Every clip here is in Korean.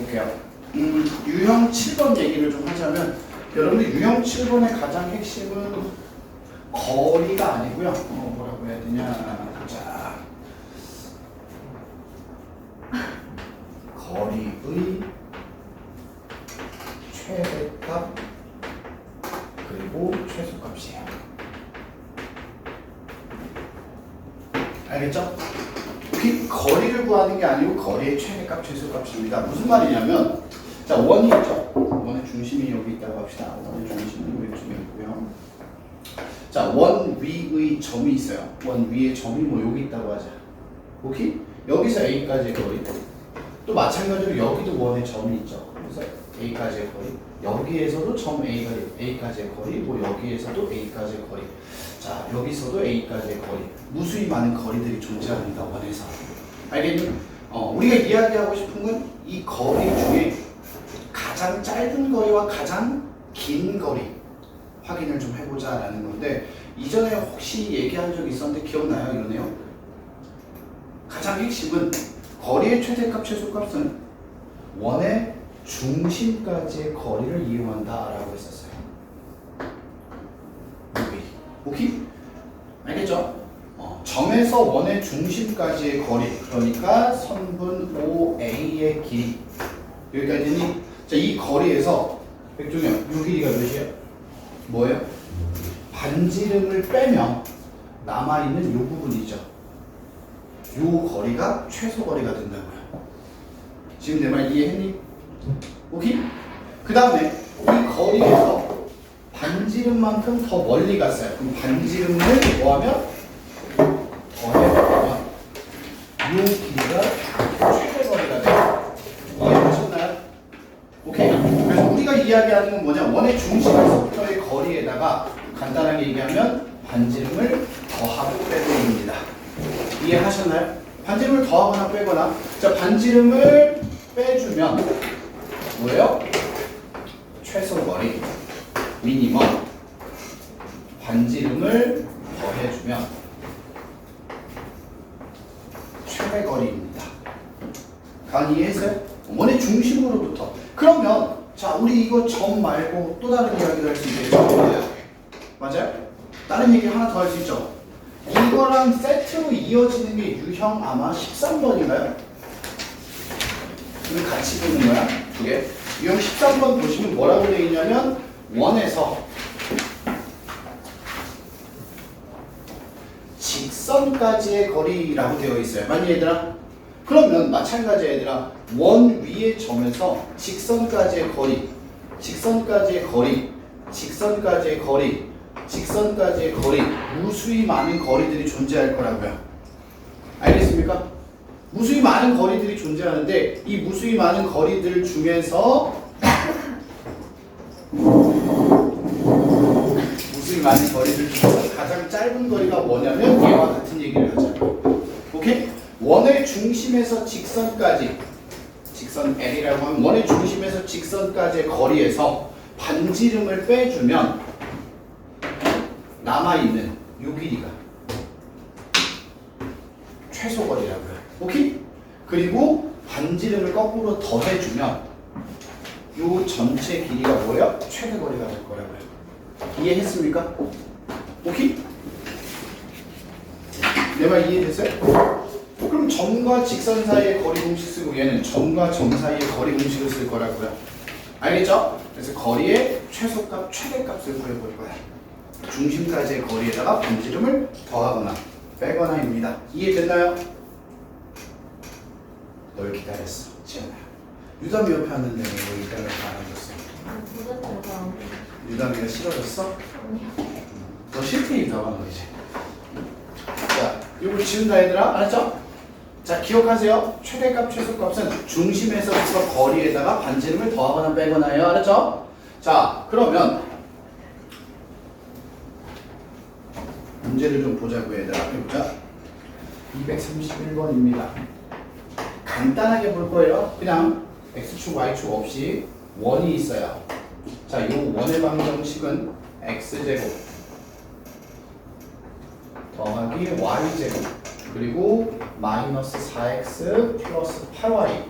볼게요. 유형 7번 얘기를 좀 하자면 여러분들 유형 7번의 가장 핵심은 거리가 아니고요. 뭐라고 해야 되냐. 자, 거리의 최대값 그리고 최소값이에요. 알겠죠? 거리를 구하는 게 아니고 거리의 최대값, 최소값입니다. 무슨 말이냐면 자, 원이 있죠? 원의 중심이 여기 있다고 합시다. 원의 중심은 여기 있고요. 자, 원 위의 점이 있어요. 원 위의 점이 뭐 여기 있다고 하자. 오케이? 여기서 A까지의 거리. 또 마찬가지로 여기도 원의 점이 있죠. 그래서 A까지의 거리. 여기에서도 점 A까지의 거리. 뭐 여기에서도 A까지의 거리. 자, 여기서도 A까지의 거리. 무수히 많은 거리들이 존재합니다. 원에서. 알겠니? 우리가 이야기하고 싶은 건 이 거리 중에 가장 짧은 거리와 가장 긴 거리 확인을 좀 해보자 라는 건데, 이전에 혹시 얘기한 적 있었는데 기억나요? 이런 내용? 가장 핵심은 거리의 최대값, 최소값은 원의 중심까지의 거리를 이용한다 라고 했었어요. 오케이? 알겠죠? 점에서 원의 중심까지의 거리, 그러니까 선분 OA의 길이 여기까지니. 자, 이 거리에서 백종현, 이 길이가 몇이에요? 뭐예요? 반지름을 빼면 남아있는 이 부분이죠. 이 거리가 최소 거리가 된다고요. 지금 내 말 이해했니? 오케이? 그 다음에 이 거리에서 반지름만큼 더 멀리 갔어요. 그럼 반지름을 뭐하면? 더해보면 이 길이가 최대 거리가 돼요. 이해하셨나요? 오케이. 그래서 우리가 이야기하는 건 뭐냐? 원의 중심에서부터의 거리에다가 간단하게 얘기하면 반지름을 더하고 빼고입니다. 이해하셨나요? 반지름을 더하거나 빼거나. 자, 반지름을 빼주면 뭐예요? 최소 거리 미니멈. 반지름을 더해주면 최대 거리입니다. 간 이해했어요? 원의 중심으로부터. 그러면 자, 우리 이거 점 말고 또 다른 이야기를 할 수 있겠죠? 맞아요? 다른 얘기 하나 더 할 수 있죠? 이거랑 세트로 이어지는 게 유형 아마 13번인가요? 이거 같이 보는 거야, 두 개. 유형 13번 보시면 뭐라고 되어 있냐면 원에서 직선까지의 거리라고 되어 있어요. 맞니 얘들아? 그러면 마찬가지야 얘들아. 원 위의 점에서 직선까지의 거리, 직선까지의 거리, 직선까지의 거리, 직선까지의 거리, 무수히 많은 거리들이 존재할 거라고요. 알겠습니까? 무수히 많은 거리들이 존재하는데 이 무수히 많은 거리들 중에서 무수히 많은 거리들 중에서 가장 짧은 거리가 뭐냐면 얘와 같은 얘기를 하자고요. 오케이? 원의 중심에서 직선까지, 직선 L이라고 하면 원의 중심에서 직선까지의 거리에서 반지름을 빼주면 남아있는 요 길이가 최소 거리라고요. 오케이? 그리고 반지름을 거꾸로 더해주면 요 전체 길이가 뭐예요? 최대 거리가 될 거라고요. 이해했습니까? 오케이? 내 말 이해됐어요? 그럼 점과 직선 사이의 거리 공식 쓰고 얘는 점과 점 사이의 거리 공식을 쓸 거라고요. 알겠죠? 그래서 거리의 최소값, 최대값을 구해볼 거야. 중심까지의 거리에다가 반지름을 더하거나 빼거나입니다. 이해됐나요? 널 기다렸어, 지연아. 유담이 옆에 왔는데 왜 이따가 안 해줬어? 유담이가 싫어졌어? 너 실패이 더 하는 거지. 자, 이거 지운다 얘들아. 알았죠? 자, 기억하세요. 최대값, 최소값은 중심에서부터 거리에다가 반지름을 더하거나 빼거나요. 알았죠? 자, 그러면 문제를 좀 보자고 얘들아. 해보자. 231번입니다. 간단하게 볼 거예요. 그냥 x축, y축 없이 원이 있어요. 자, 이 원의 방정식은 x제곱 더하기 y제곱 그리고 마이너스 4x 플러스 8y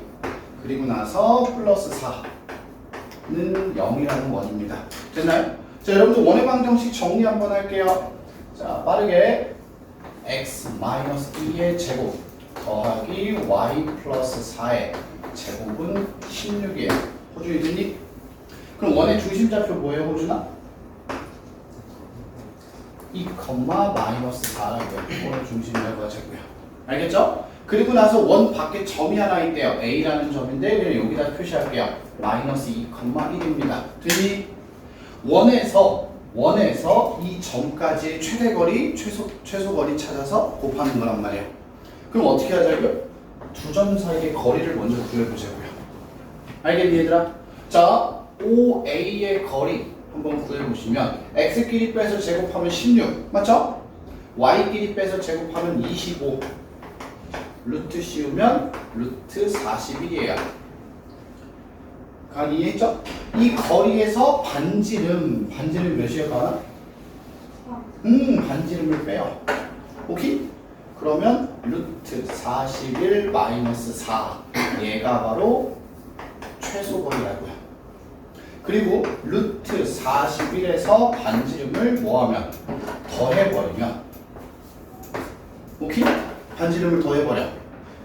그리고 나서 플러스 4는 0이라는 원입니다. 됐나요? 자, 여러분들 원의 방정식 정리 한번 할게요. 자, 빠르게 x-2의 제곱 더하기 y 플러스 4의 제곱은 16이에요. 호준이 듣니? 그럼 원의 중심좌표 뭐예요, 호준아? 2, 마이너스 4라고요. 원의 중심이라고 하자고요. 알겠죠? 그리고 나서 원 밖에 점이 하나 있대요. A라는 점인데 그냥 여기다 표시할게요. 마이너스 2, 1입니다. 되니? 원에서 이 점까지의 최대거리, 최소거리 찾아서 곱하는 거란 말이에요. 그럼 어떻게 하자고요? 두 점 사이의 거리를 먼저 구해보자고요. 알겠니 얘들아? 자, OA의 거리 한번 구해보시면 x끼리 빼서 제곱하면 16 맞죠? y끼리 빼서 제곱하면 25 루트 씌우면 루트 41이에요. 각 이해했죠? 이 거리에서 반지름 몇이에요, 가나? 반지름을 빼요. 오케이? 그러면 루트 41 마이너스 4 얘가 바로 최소거리라고요. 그리고 루트 41에서 반지름을 뭐하면 더해버리면 오케이? 반지름을 더해버려.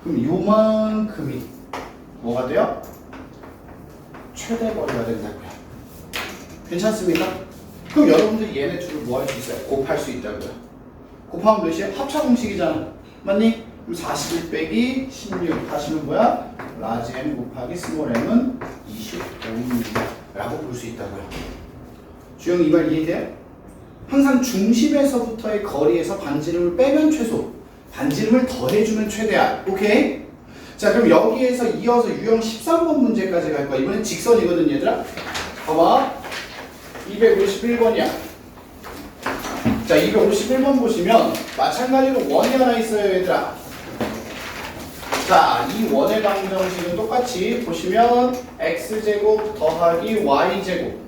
그럼 요만큼이 뭐가 돼요? 최대거리가 된다고요. 괜찮습니까? 그럼 여러분들이 얘네 둘을 뭐 할 수 있어요? 곱할 수 있다고요. 곱하면 몇이에요? 합차 공식이잖아. 맞니? 그럼 41 빼기 16 하시면 뭐야? 라지 m 곱하기 스몰 m은 25입니다. 라고 볼 수 있다고요. 주영 이 말 이해돼요? 항상 중심에서부터의 거리에서 반지름을 빼면 최소, 반지름을 더해주면 최대야. 오케이? 자, 그럼 여기에서 이어서 유형 13번 문제까지 갈 거야. 이번엔 직선이거든, 얘들아. 봐봐. 251번이야. 자, 251번 보시면 마찬가지로 원이 하나 있어요, 얘들아. 자, 이 원의 방정식은 똑같이 보시면 x제곱 더하기 y제곱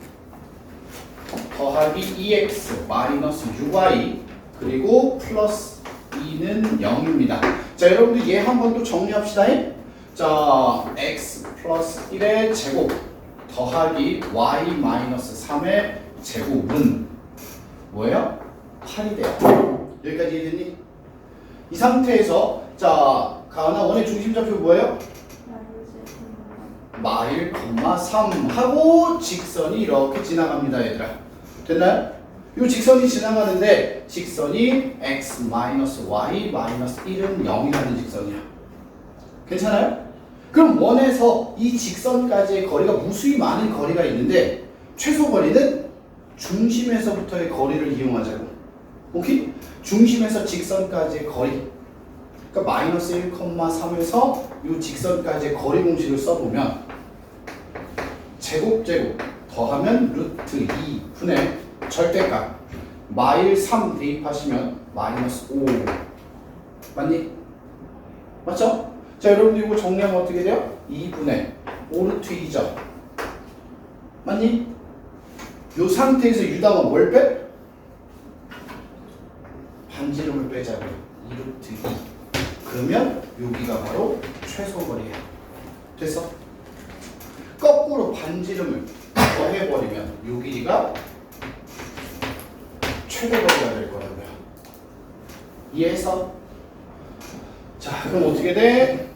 더하기 2x 마이너스 6y 그리고 플러스 2는 0입니다. 자, 여러분들 얘 한 번 또 정리합시다. 자, x 플러스 1의 제곱 더하기 y 마이너스 3의 제곱은 뭐예요? 8이 돼요. 여기까지 이해됐니? 이 상태에서 자, 가은아 원의 중심좌표 뭐예요? 마일, 3 하고 직선이 이렇게 지나갑니다, 얘들아. 됐나요? 이 직선이 지나가는데 직선이 x 마이너스 y 마이너스 1은 0이라는 직선이야. 괜찮아요? 그럼 원에서 이 직선까지의 거리가 무수히 많은 거리가 있는데 최소 거리는 중심에서부터의 거리를 이용하자고. 오케이? 중심에서 직선까지의 거리. 그러니까 마이너스 1,3에서 이 직선까지의 거리 공식을 써보면 제곱 더하면 루트 2 분의 절대값 마일 3 대입하시면 마이너스 5 맞니? 맞죠? 자, 여러분들 이거 정리하면 어떻게 돼요? 2분의 5 루트 2죠. 맞니? 이 상태에서 유당은 뭘 빼? 반지름을 빼자고요. 2 루트 2 그러면 여기가 바로 최소거리예요. 됐어? 거꾸로 반지름을 더해버리면 요 길이가 최대거리가 될 거라고요. 이해해서? 자, 그럼 어떻게 돼?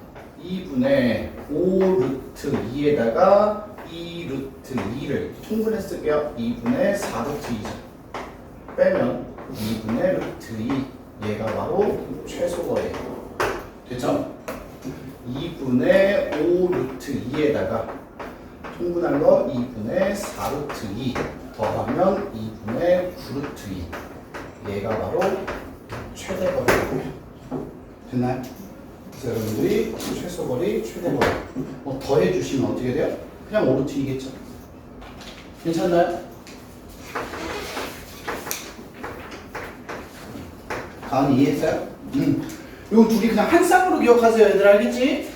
2분의 5 루트 2에다가 2 루트 2를 통분해 쓸게요. 2분의 4 루트 2죠. 빼면 2분의 루트 2 얘가 바로 최소거리예요. 됐죠? 2분의 5 루트 2에다가 통분한 거 2분의 4 루트 2 더하면 2분의 9 루트 2 얘가 바로 최대거리고요. 됐나요? 그래서 여러분들이 최소거리, 최대거리 뭐 더해주시면 어떻게 돼요? 그냥 5 루트 2겠죠? 괜찮나요? 가은이 이해했어요? 요 둘이 그냥 한 쌍으로 기억하세요, 얘들. 알겠지?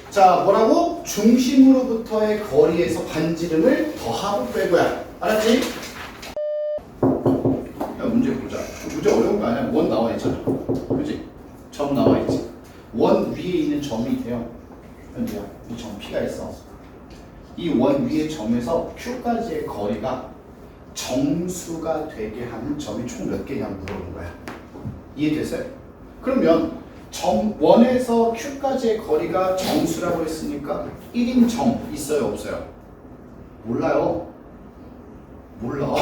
자, 뭐라고? 중심으로부터의 거리에서 반지름을 더하고 빼고야. 알았지? 야, 문제 보자. 문제 어려운 거 아니야. 원 나와 있잖아. 그지? 점 나와 있지. 원 위에 있는 점이 돼요. 현재야. 이 점 P가 있어. 이 원 위의 점에서 Q까지의 거리가 정수가 되게 하는 점이 총 몇 개냐 물어보는 거야. 이해됐어요? 그러면 점 원에서 Q까지의 거리가 정수라고 했으니까 1인 점 있어요 없어요? 몰라요. 몰라.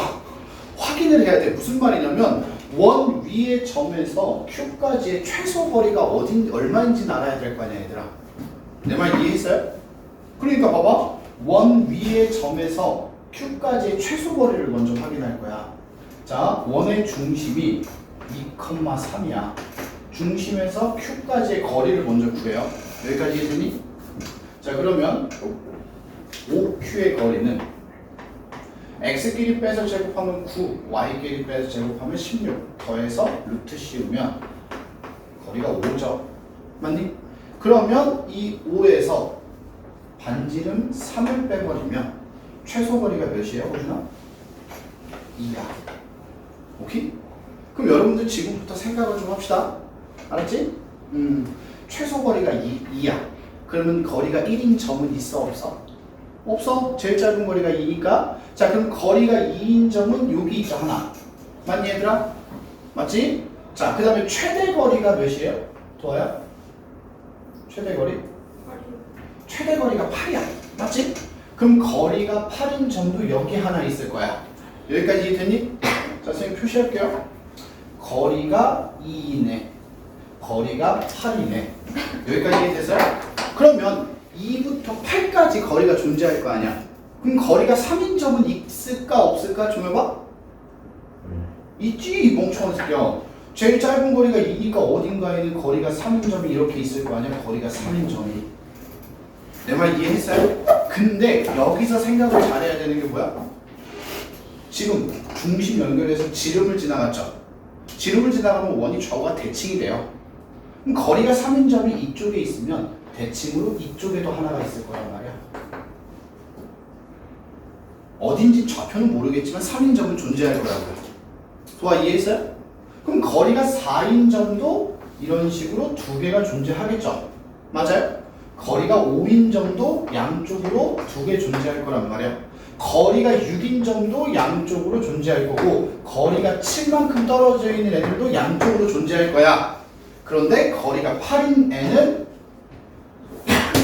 확인을 해야 돼. 무슨 말이냐면 원 위의 점에서 Q까지의 최소 거리가 얼마인지 알아야 될 거 아니야 얘들아. 내 말 이해했어요? 그러니까 봐봐. 원 위의 점에서 Q까지의 최소 거리를 먼저 확인할 거야. 자, 원의 중심이 2,3이야. 중심에서 Q까지의 거리를 먼저 구해요. 여기까지 이해되니? 자, 그러면 5Q의 거리는 X끼리 빼서 제곱하면 9, Y끼리 빼서 제곱하면 16 더해서 루트 씌우면 거리가 5죠. 맞니? 그러면 이 5에서 반지름 3을 빼버리면 최소 거리가 몇이에요? 호준아? 2야. 오케이? 그럼 여러분들 지금부터 생각을 좀 합시다. 알았지? 최소 거리가 2야. 그러면 거리가 1인 점은 있어 없어? 없어. 제일 짧은 거리가 2니까. 자, 그럼 거리가 2인 점은 여기 있죠 하나. 맞니 얘들아? 맞지? 자, 그 다음에 최대 거리가 몇이에요? 도아야? 최대 거리? 최대 거리가 8이야. 맞지? 그럼 거리가 8인 점도 여기 하나 있을 거야. 여기까지 이해됐니? 자, 선생님 표시할게요. 거리가 2이네. 거리가 8이네. 여기까지 이해됐어요? 그러면 2부터 8까지 거리가 존재할 거 아니야. 그럼 거리가 3인 점은 있을까 없을까 좀 해봐. 있지 이 멍청한 새끼야. 제일 짧은 거리가 2니까 어딘가에는 거리가 3인 점이 이렇게 있을 거 아니야. 거리가 3인 점이. 내 말 이해했어요? 근데 여기서 생각을 잘해야 되는 게 뭐야? 지금 중심 연결해서 지름을 지나갔죠. 지름을 지나가면 원이 좌우가 대칭이 돼요. 그럼 거리가 3인 점이 이쪽에 있으면 대칭으로 이쪽에도 하나가 있을 거란 말이야. 어딘지 좌표는 모르겠지만 3인 점은 존재할 거라고요. 좋아, 이해했어요? 그럼 거리가 4인 점도 이런 식으로 두 개가 존재하겠죠. 맞아요? 거리가 5인 점도 양쪽으로 두 개 존재할 거란 말이야. 거리가 6인 점도 양쪽으로 존재할 거고 거리가 7만큼 떨어져 있는 애들도 양쪽으로 존재할 거야. 그런데 거리가 8인 애는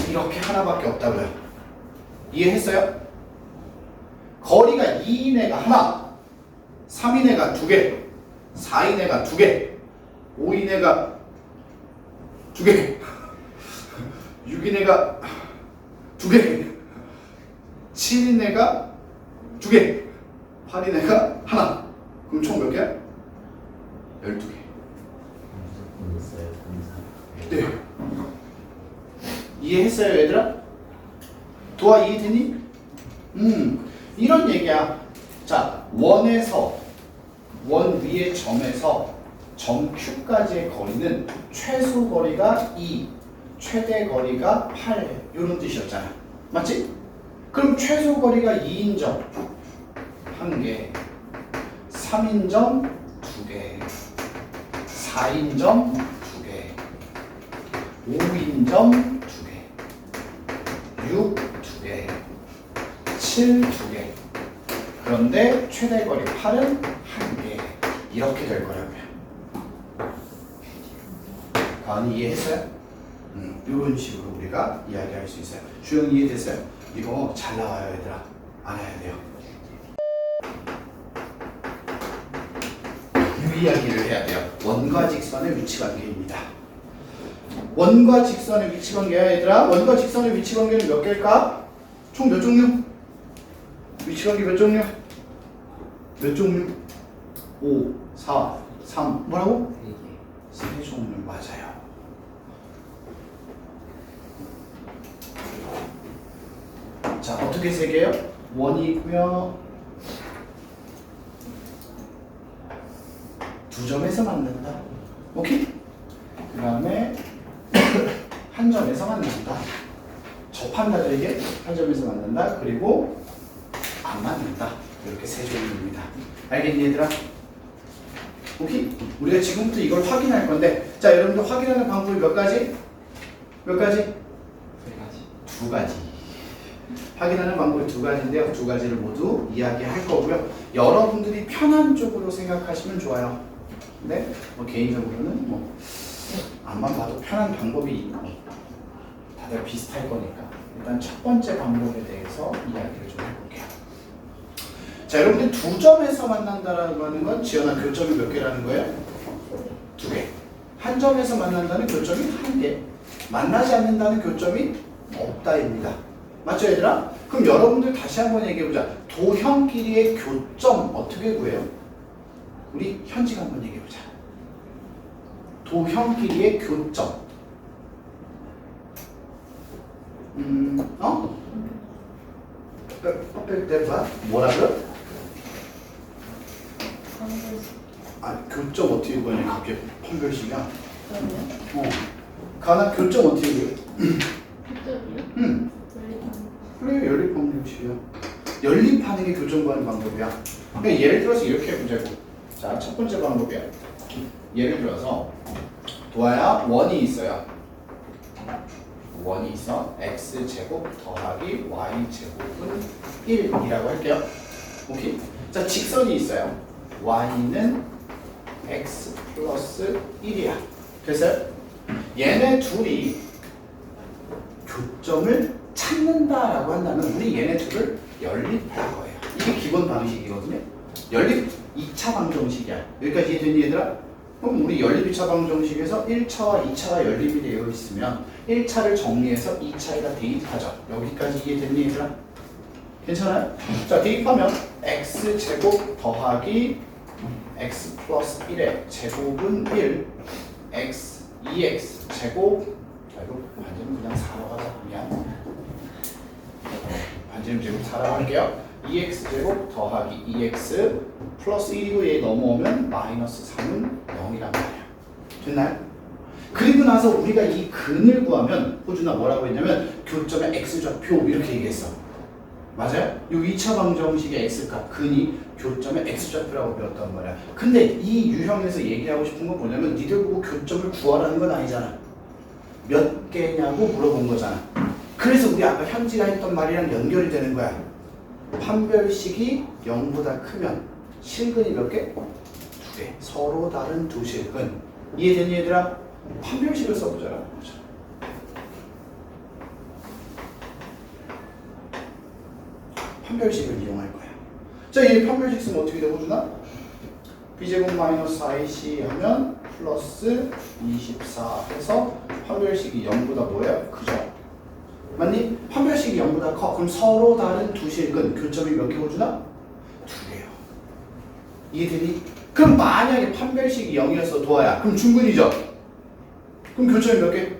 이렇게 하나밖에 없다고요. 이해했어요? 거리가 2인 애가 하나, 3인 애가 두 개, 4인 애가 두 개, 5인 애가 두 개, 6인 애가 두 개, 7인 애가 두 개, 8인 애가 하나. 그럼 총 몇 개야? 12개. 네. 이해했어요 얘들아? 도아 이해되니? 이런 얘기야. 자, 원에서 원 위의 점에서 점 Q까지의 거리는 최소 거리가 2, 최대 거리가 8 이런 뜻이었잖아. 맞지? 그럼 최소 거리가 2인 점 1개, 3인 점 2개, 4인 점 2개, 5인 점 2개, 6 2개, 7 2개. 그런데 최대 거리 8은 1개. 이렇게 될 거라고요. 가은이 이해했어요? 이런 식으로 우리가 이야기할 수 있어요. 주영 이해됐어요? 이거 잘 나와요 얘들아. 알아야 돼요. 이 이야기를 해야 돼요. 원과 직선의 위치관계입니다. 원과 직선의 위치관계야 얘들아. 원과 직선의 위치관계는 몇 개일까? 총 몇 종류? 위치관계 몇 종류? 몇 종류? 5, 4, 3 뭐라고? 3 종류 맞아요. 자, 어떻게 세 개요? 원이 있고요. 두 점에서 만난다. 오케이? 그 다음에 한 점에서 만난다. 접한다죠 이게? 한 점에서 만난다. 그리고 안 만난다. 이렇게 세 종류입니다. 알겠니 얘들아? 오케이? 우리가 지금부터 이걸 확인할 건데 자 여러분들 확인하는 방법이 몇 가지? 몇 가지? 세 가지. 두 가지. 확인하는 방법이 두 가지인데요. 두 가지를 모두 이야기할 거고요. 여러분들이 편한 쪽으로 생각하시면 좋아요. 근데 뭐 개인적으로는 뭐 앞만 봐도 편한 방법이 다들 비슷할 거니까 일단 첫 번째 방법에 대해서 이야기를 좀 해볼게요. 자, 여러분들 두 점에서 만난다라고 하는 건 지연아 교점이 몇 개라는 거예요? 두 개. 한 점에서 만난다는 교점이 한 개. 만나지 않는다는 교점이 없다입니다. 맞죠, 얘들아? 그럼 여러분들 다시 한번 얘기해보자. 도형 길이의 교점 어떻게 구해요? 우리 현지가 한번 얘기해보자. 도형 길이의 교점. 뭐라고요? 교점 어떻게 구하냐? 갑자기 판별식이야. 가나 교점 어떻게 구해요? 그래, 연립방정식이야. 연립하는 게 교점 구하는 방법이야. 그러니까 예를 들어서 이렇게 해보자고. 자, 첫 번째 방법이야. 예를 들어서 도아야 원이 있어요. 원이 있어. x제곱 더하기 y제곱은 1이라고 할게요. 오케이? 자, 직선이 있어요. y는 x 플러스 1이야. 됐어요? 얘네 둘이 교점을 찾는다라고 한다면 우리 얘네 둘을 연립할 거예요. 이게 기본 방식이거든요. 연립 2차 방정식이야. 여기까지 이해됐니 얘들아? 그럼 우리 연립 2차 방정식에서 1차와 2차가 연립이 되어 있으면 1차를 정리해서 2차에다 대입하죠. 여기까지 이해됐니 얘들아? 괜찮아요? 자, 대입하면 x제곱 더하기 x 플러스 1의 제곱은 1 x 2x 제곱. 자, 이거 반지름 그냥 4로 가자. 미안. 반지름 제곱 4라고 할게요. 2x제곱 더하기 2x 플러스 1이고 얘 넘어오면 마이너스 3은 0이란 말이야. 됐나요? 그리고 나서 우리가 이 근을 구하면 호준아 뭐라고 했냐면 교점의 x좌표 이렇게 얘기했어. 맞아요? 이 2차 방정식의 x값 근이 교점의 x좌표라고 배웠단 말이야. 근데 이 유형에서 얘기하고 싶은 건 뭐냐면 니들 보고 교점을 구하라는 건 아니잖아. 몇 개냐고 물어본 거잖아. 그래서 우리 아까 현지가 했던 말이랑 연결이 되는 거야. 판별식이 0보다 크면 실근이 몇 개? 2개. 서로 다른 두 실근. 이해되니 얘들아? 판별식을 써보자라. 판별식을 이용할 거야. 자, 이 판별식 쓰면 어떻게 되고 주나? b제곱 마이너스 4ac 하면 플러스 24 해서 판별식이 0보다 뭐예요? 그죠? 맞니? 판별식이 0보다 커. 그럼 서로 다른 두 실근 교점이 몇 개 오주나? 2개요. 이해되니? 그럼 만약에 판별식이 0이었어 도아야. 그럼 중근이죠? 그럼 교점이 몇 개?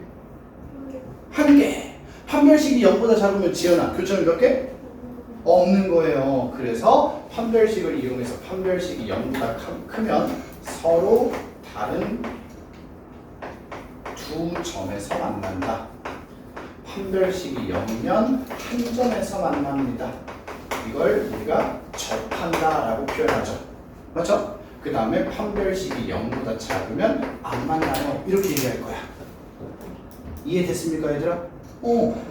1개. 판별식이 0보다 작으면 지연아 교점이 몇 개? 없는 거예요. 그래서 판별식을 이용해서 판별식이 0보다 크면 서로 다른 두 점에서 만난다. 판별식이 0이면 한 점에서 만납니다. 이걸 우리가 접한다라고 표현하죠. 맞죠? 그 다음에 판별식이 0보다 작으면 안 만나요. 이렇게 얘기할 거야. 이해됐습니까 얘들아?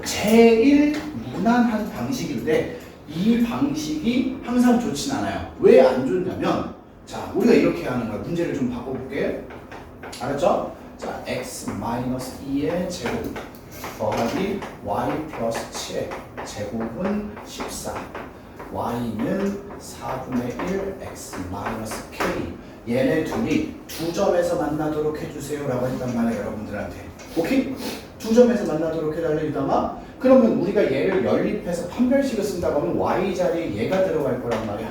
제일 무난한 방식인데 이 방식이 항상 좋진 않아요. 왜 안 좋냐면 자 우리가 이렇게 하는 거야. 문제를 좀 바꿔볼게. 알았죠? 자 x-2의 제곱 더하기 y 플러스 7의 제곱은 14 y는 4분의 1 x 마이너스 k 얘네 둘이 두 점에서 만나도록 해주세요 라고 했단 말이에요 여러분들한테. 오케이? 두 점에서 만나도록 해달래 유담아. 그러면 우리가 얘를 연립해서 판별식을 쓴다고 하면 y 자리에 얘가 들어갈 거란 말이야.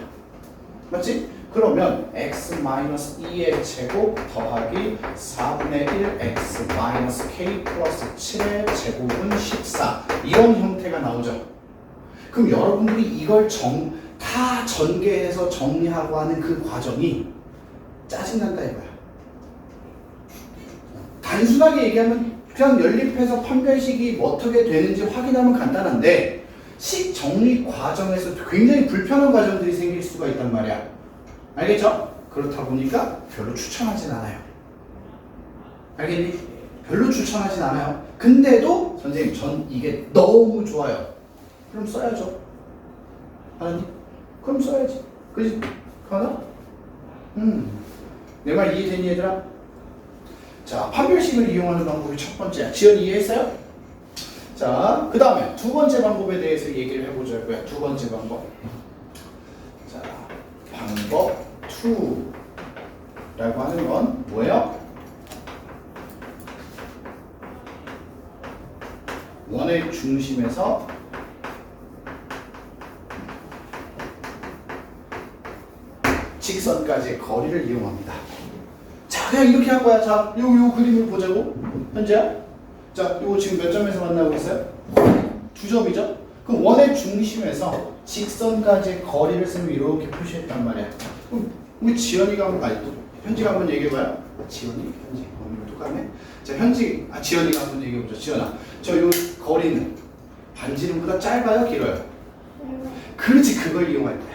맞지? 그러면 x-2의 제곱 더하기 4분의 1 x 마이너스 k 플러스 7의 제곱은 14 이런 형태가 나오죠. 그럼 여러분들이 이걸 다 전개해서 정리하고 하는 그 과정이 짜증난다 이거야. 단순하게 얘기하면 그냥 연립해서 판별식이 어떻게 되는지 확인하면 간단한데 식 정리 과정에서 굉장히 불편한 과정들이 생길 수가 있단 말이야. 알겠죠? 그렇다 보니까 별로 추천하진 않아요. 알겠니? 별로 추천하진 않아요. 근데도 선생님 전 이게 너무 좋아요. 그럼 써야죠. 하나님? 그럼 써야지. 그지? 하나? 내 말 이해되니 얘들아? 자, 판별식을 이용하는 방법이 첫 번째야. 지연 이해했어요? 자, 그 다음에 두 번째 방법에 대해서 얘기를 해보자고요. 두 번째 방법. 자, 방법 2라고 하는 건 뭐예요? 원의 중심에서 직선까지의 거리를 이용합니다. 자, 그냥 이렇게 한 거야. 자, 요 그림을 보자고. 현재야. 자, 요거 지금 몇 점에서 만나고 있어요? 2점이죠? 그럼 원의 중심에서 직선까지의 거리를 쓰면 이렇게 표시했단 말이야. 그럼 우리 지연이가 한번 또 현지가 한번 얘기해봐요. 지연이, 현지. 오늘 똑같네. 자, 지연이가 한번 얘기해보자. 지연아, 저 요 거리는 반지름보다 짧아요, 길어요? 그렇지, 그걸 이용할 거야.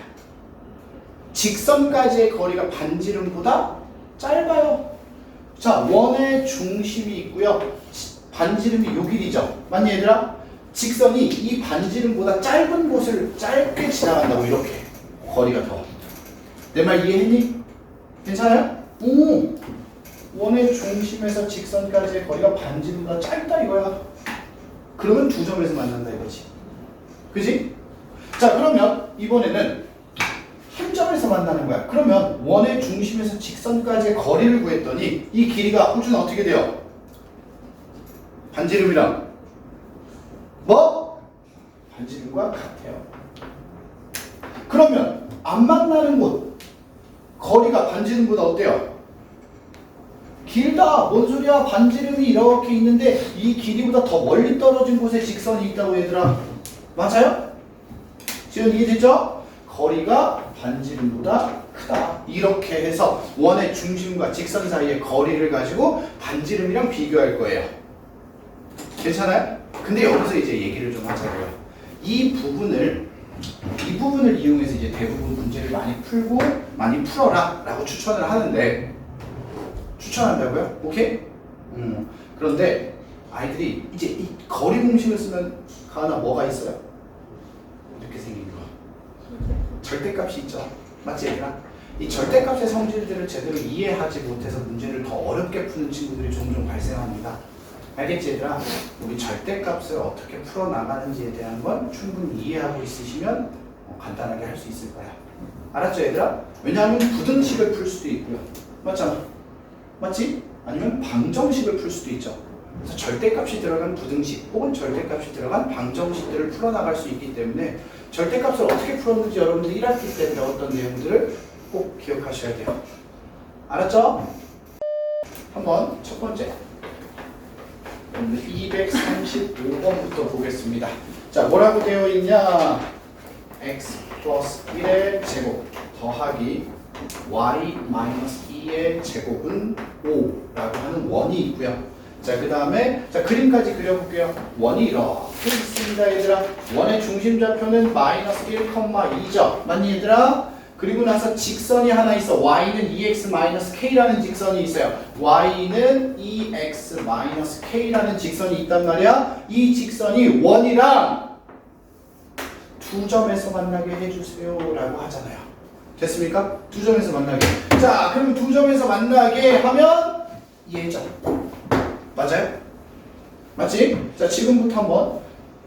직선까지의 거리가 반지름보다 짧아요. 자, 원의 중심이 있고요. 반지름이 요 길이죠. 맞니 얘들아? 직선이 이 반지름보다 짧은 곳을 짧게 지나간다고. 이렇게 거리가 더. 내 말 이해했니? 괜찮아요? 오! 원의 중심에서 직선까지의 거리가 반지름보다 짧다 이거야. 그러면 2점에서 만난다 이거지. 그지? 자, 그러면 이번에는 한 점에서 만나는 거야. 그러면 원의 중심에서 직선까지의 거리를 구했더니 이 길이가 호주는 어떻게 돼요? 반지름이랑 뭐? 반지름과 같아요. 그러면 안 만나는 곳 거리가 반지름보다 어때요? 길다. 뭔 소리야? 반지름이 이렇게 있는데 이 길이보다 더 멀리 떨어진 곳에 직선이 있다고 얘들아. 맞아요? 지금 이해됐죠? 거리가 반지름보다 크다. 이렇게 해서 원의 중심과 직선 사이의 거리를 가지고 반지름이랑 비교할 거예요. 괜찮아요? 근데 여기서 이제 얘기를 좀 하자고요. 이 부분을 이용해서 이제 대부분 문제를 많이 풀고 많이 풀어라 라고 추천을 하는데, 추천한다고요? 오케이? 그런데 아이들이 이제 이 거리 공식을 쓰면 가나 뭐가 있어요? 이렇게 생긴 거. 절대값이 있죠. 맞지 얘들아? 이 절대값의 성질들을 제대로 이해하지 못해서 문제를 더 어렵게 푸는 친구들이 종종 발생합니다. 알겠지 얘들아? 우리 절대값을 어떻게 풀어나가는지에 대한 건 충분히 이해하고 있으시면 간단하게 할 수 있을 거야. 알았죠 얘들아? 왜냐하면 부등식을 풀 수도 있고요. 맞잖아. 맞지? 아니면 방정식을 풀 수도 있죠. 그래서 절대값이 들어간 부등식 혹은 절대값이 들어간 방정식들을 풀어나갈 수 있기 때문에 절대값을 어떻게 풀었는지 여러분들이 1학기 때 배웠던 내용들을 꼭 기억하셔야 돼요. 알았죠? 한번 첫 번째 235번부터 보겠습니다. 자, 뭐라고 되어 있냐? x 플러스 1의 제곱 더하기 y 마이너스 2의 제곱은 5라고 하는 원이 있고요. 자, 그 다음에 자 그림까지 그려볼게요. 원이 이렇게 있습니다 얘들아. 원의 중심좌표는 마이너스 1,2죠. 맞니 얘들아? 그리고 나서 직선이 하나 있어. y는 2x-k라는 직선이 있어요. y는 2x-k라는 직선이 있단 말이야. 이 직선이 원이랑 2점에서 만나게 해주세요 라고 하잖아요. 됐습니까? 2점에서 만나게. 자, 그럼 2점에서 만나게 하면 얘죠. 맞아요? 맞지? 자, 지금부터 한번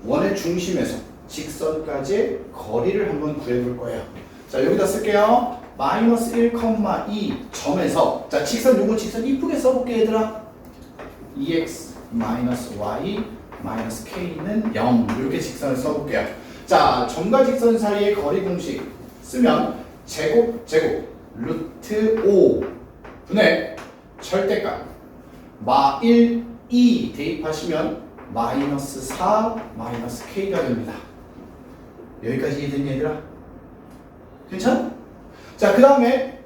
원의 중심에서 직선까지의 거리를 한번 구해볼 거예요. 자, 여기다 쓸게요. 마이너스 1,2 점에서 자, 직선 요거 직선 이쁘게 써볼게 얘들아. 2x 마이너스 y 마이너스 k는 0 이렇게 직선을 써볼게요. 자, 점과 직선 사이의 거리 공식 쓰면 제곱 루트 5 분의 절대값 마 1, 2 대입하시면 마이너스 4 마이너스 k가 됩니다. 여기까지 이해됐니 얘들아? 괜찮아? 자, 그 다음에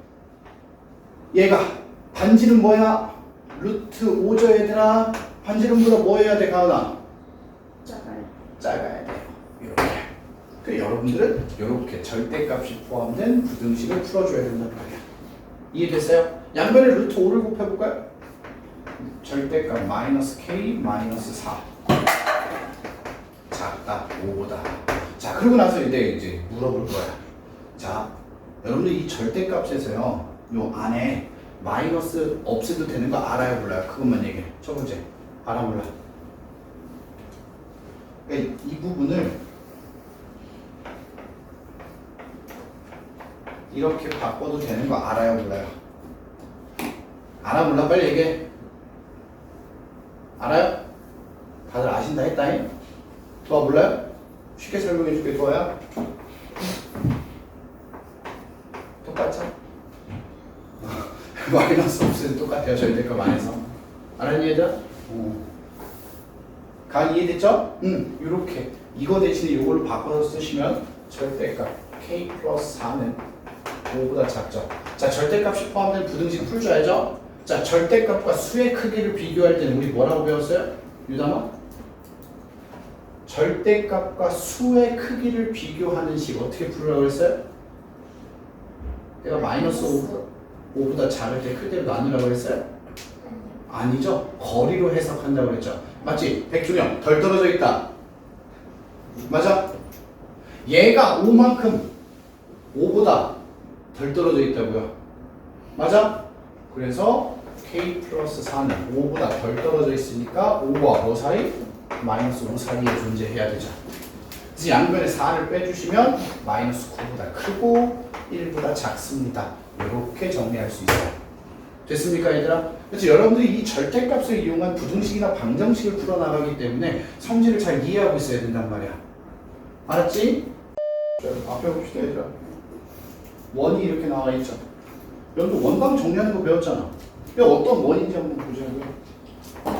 얘가 반지름 뭐야? 루트 5죠 얘들아. 반지름보다 뭐 해야 돼 가은아? 작아야 돼요. 이렇게. 그 여러분들은 이렇게 절대값이 포함된 부등식을 풀어줘야 된단 말이야. 이해됐어요? 양변에 루트 5를 곱해볼까요? 절대값 마이너스 k 마이너스 4 작다 5보다. 자 그러고 나서 이제 물어볼 거야. 자 여러분들 이 절대값에서요 요 안에 마이너스 없애도 되는 거 알아요 몰라요? 그것만 얘기해. 첫 번째 알아 몰라? 그러니까 이 부분을 이렇게 바꿔도 되는 거 알아요 몰라요? 알아 몰라? 빨리 얘기해. 알아요? 다들 아신다 했다잉? 도와 몰라요? 쉽게 설명해 줄게. 도와야? 똑같죠? 마이너스 없애도 똑같아요. 절대값 안에서. 알았니 얘들아? 가 이해됐죠? 요렇게 이거 대신에 요걸로 바꿔서 쓰시면 절대값 k 플러스 4는 5보다 작죠. 자 절대값이 포함된 부등식 풀줘야죠. 자 절대값과 수의 크기를 비교할 때는 우리 뭐라고 배웠어요? 유담아? 절대값과 수의 크기를 비교하는 식 어떻게 풀으라고 했어요? 내가 마이너스 5보다 작을 때 크기를 나누라고 했어요? 아니죠. 거리로 해석한다고 했죠. 맞지? 백준영 덜 떨어져 있다. 맞아? 얘가 5만큼 5보다 덜 떨어져 있다고요. 맞아? 그래서 k 플러스 4는 5보다 덜 떨어져 있으니까 5와 뭐 사이? 마이너스 5 사이에 존재해야 되죠. 그래서 양변에 4를 빼주시면 마이너스 9보다 크고 1보다 작습니다. 이렇게 정리할 수 있어요. 됐습니까 얘들아? 그래서 여러분들이 이 절대값을 이용한 부등식이나 방정식을 풀어나가기 때문에 성질을 잘 이해하고 있어야 된단 말이야. 알았지? 자, 앞에 봅시다 얘들아. 원이 이렇게 나와 있죠. 여러분들 원방 정리하는 거 배웠잖아. 이게 어떤 원인지 한번 보자고요.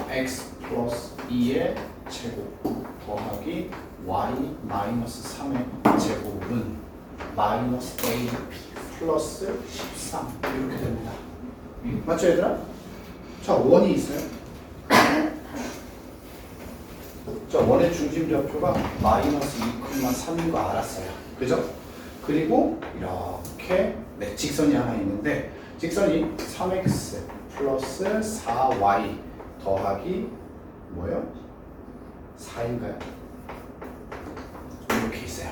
x 플러스 2의 제곱 더하기 y 마이너스 3의 제곱은 마이너스 a 플러스 13 이렇게 됩니다. 맞죠 얘들아? 자 원이 있어요. 자 원의 중심좌표가 마이너스 2,3인 거 알았어요. 그죠? 그리고 이렇게 네, 직선이 하나 있는데 직선이 3x 플러스 4y 더하기 뭐예요? 4인가요? 이렇게 있어요.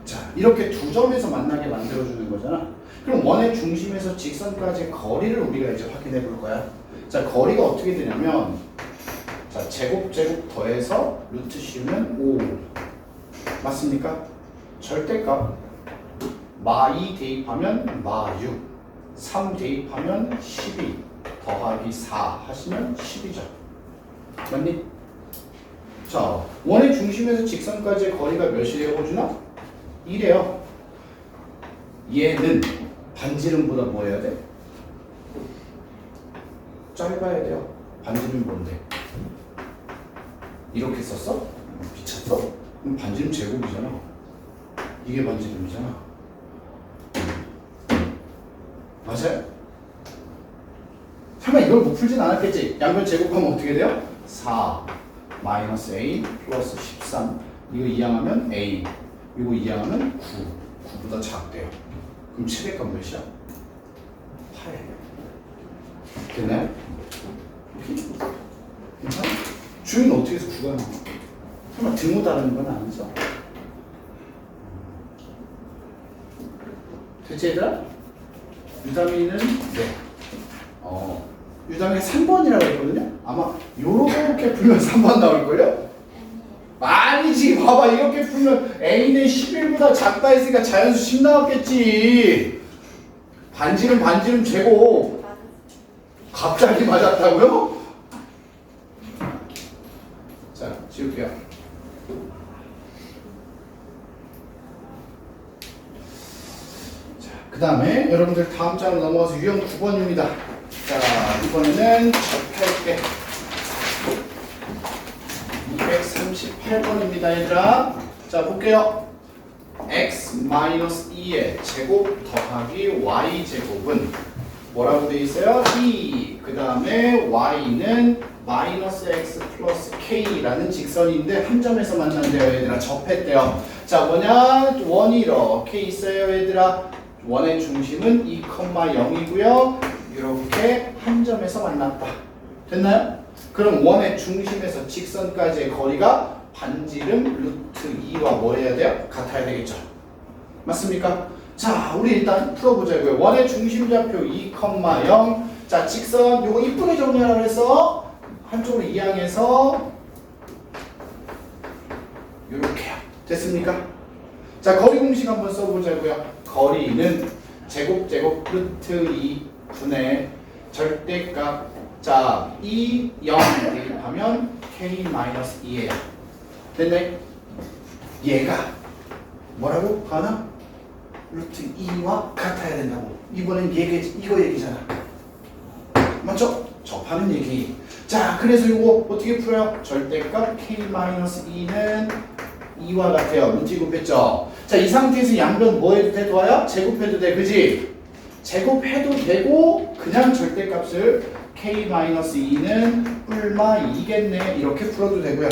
자 이렇게 두 점에서 만나게 만들어주는 거잖아. 그럼 원의 중심에서 직선까지의 거리를 우리가 이제 확인해 볼 거야. 자 거리가 어떻게 되냐면 자 제곱 더해서 루트 씌우면 5 맞습니까? 절대값 마2 대입하면 마6 3 대입하면 12 더하기 4 하시면 10이죠. 맞니? 자 원의 중심에서 직선까지의 거리가 몇이래요 호준아? 1이에요. 얘는 반지름보다 뭐 해야 돼? 짧아야 돼요. 반지름이 뭔데? 이렇게 썼어? 미쳤어? 그럼 반지름 제곱이잖아. 이게 반지름이잖아. 맞아요? 설마 이걸 못 풀진 않았겠지? 양변 제곱하면 어떻게 돼요? 4 마이너스 a 플러스 13 이거 이항하면 a 이거 이항하면 9 9보다 작대요. 그럼 최대값 몇이야? 8 됐나요? 괜찮아? 주인은 어떻게 해서 9가 나와? 설마 등호 다르는 건 아니죠? 됐지 얘들아? 유담이는 네. 유담이가 3번이라고 했거든요? 아마 요렇게 풀면 3번 나올걸요? 아니지 봐봐 이렇게 풀면 A는 11보다 작다 했으니까 자연수 10 나왔겠지. 반지름 제곱 갑자기 맞았다고요? 자 지울게요. 자 그 다음에 여러분들 다음 장으로 넘어가서 유형 9번입니다. 자 이번에는 접할게. 238번입니다 얘들아. 자 볼게요. x-2의 제곱 더하기 y제곱은 뭐라고 되어 있어요? 2. 그 다음에 y는 마이너스 x 플러스 k라는 직선인데 한 점에서 만난대요 얘들아. 접했대요. 자 뭐냐? 원이 이렇게 있어요 얘들아. 원의 중심은 2,0이고요 이렇게 한 점에서 만났다. 됐나요? 그럼 원의 중심에서 직선까지의 거리가 반지름 루트 2와 뭐 해야 돼요? 같아야 되겠죠. 맞습니까? 자, 우리 일단 풀어보자고요. 원의 중심좌표 2,0. 자, 직선 요거 이쁘게 정리하라고 해서 한쪽으로 이항해서 요렇게요. 됐습니까? 자, 거리 공식 한번 써보자고요. 거리는 제곱 루트 2분의 절대값. 자, 2, 0 대입하면 K-2예요. 됐네? 얘가 뭐라고? 하나? 루트 2와 같아야 된다고. 이번엔 이거 얘기잖아. 맞죠? 접하는 얘기. 자, 그래서 이거 어떻게 풀어요? 절대값 K-2는 2와 같아요. 루트 곱했죠? 자, 이 상태에서 양변 뭐 해도 돼? 도와요? 제곱해도 돼. 그지? 제곱해도 되고 그냥 절대값을 K-2는 뿔마 2겠네. 이렇게 풀어도 되고요.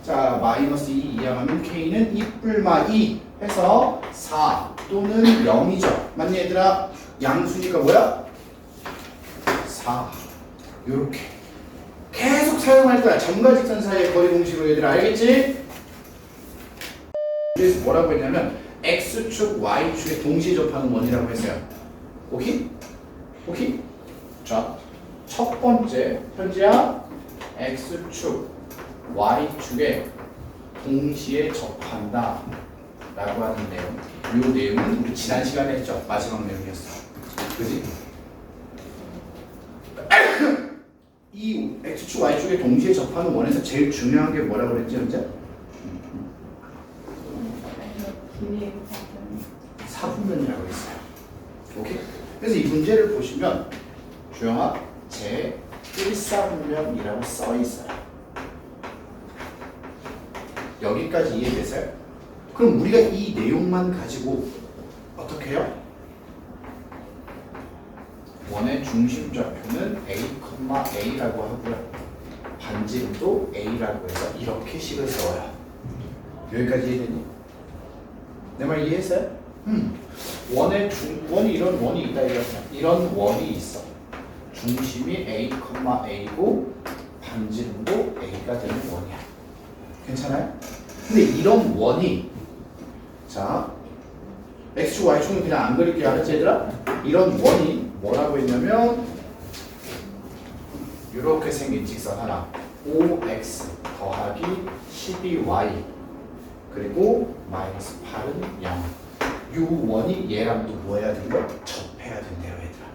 자, 마이너스 2 이항하면 K는 2 뿔마 2 해서 4 또는 0이죠. 맞니 얘들아? 양수니까 뭐야? 4. 요렇게 계속 사용할 거야. 점과 직선 사이의 거리 공식으로 얘들아. 알겠지? 그래서 뭐라고 했냐면 X축, Y축에 동시에 접하는 원이라고 했어요. 오케이? 오케이? 자, 첫 번째 현재야 X축, Y축에 동시에 접한다 라고 하는 내용. 이 내용은 우리 지난 시간에 했죠. 마지막 내용이었어. 그지? 이 X축, Y축에 동시에 접하는 원에서 제일 중요한 게 뭐라고 그랬지 현재? 사분면이라고 했어요. 오케이? 그래서 이 문제를 보시면 주영아 제 1사분면이라고 써 있어요. 여기까지 이해되세요? 그럼 우리가 이 내용만 가지고 어떻게 해요? 원의 중심 좌표는 A,A라고 하고요. 반지름도 A라고 해서 이렇게 식을 써요. 여기까지 이해되니? 내 말 이해했어요? 원이 이런 원이 있다 이거잖아. 이런 원이 있어. 중심이 A,A고 반지름도 A가 되는 원이야. 괜찮아요? 근데 이런 원이 자 X축, Y축은 그냥 안 그릴게요. 알았지 얘들아? 이런 원이 뭐라고 했냐면 이렇게 생긴 직선 하나 5x 더하기 12y 그리고 마이너스 8은 0. 이 원이 얘랑 또 뭐 해야 된대요? 접해야 된대요 얘들아.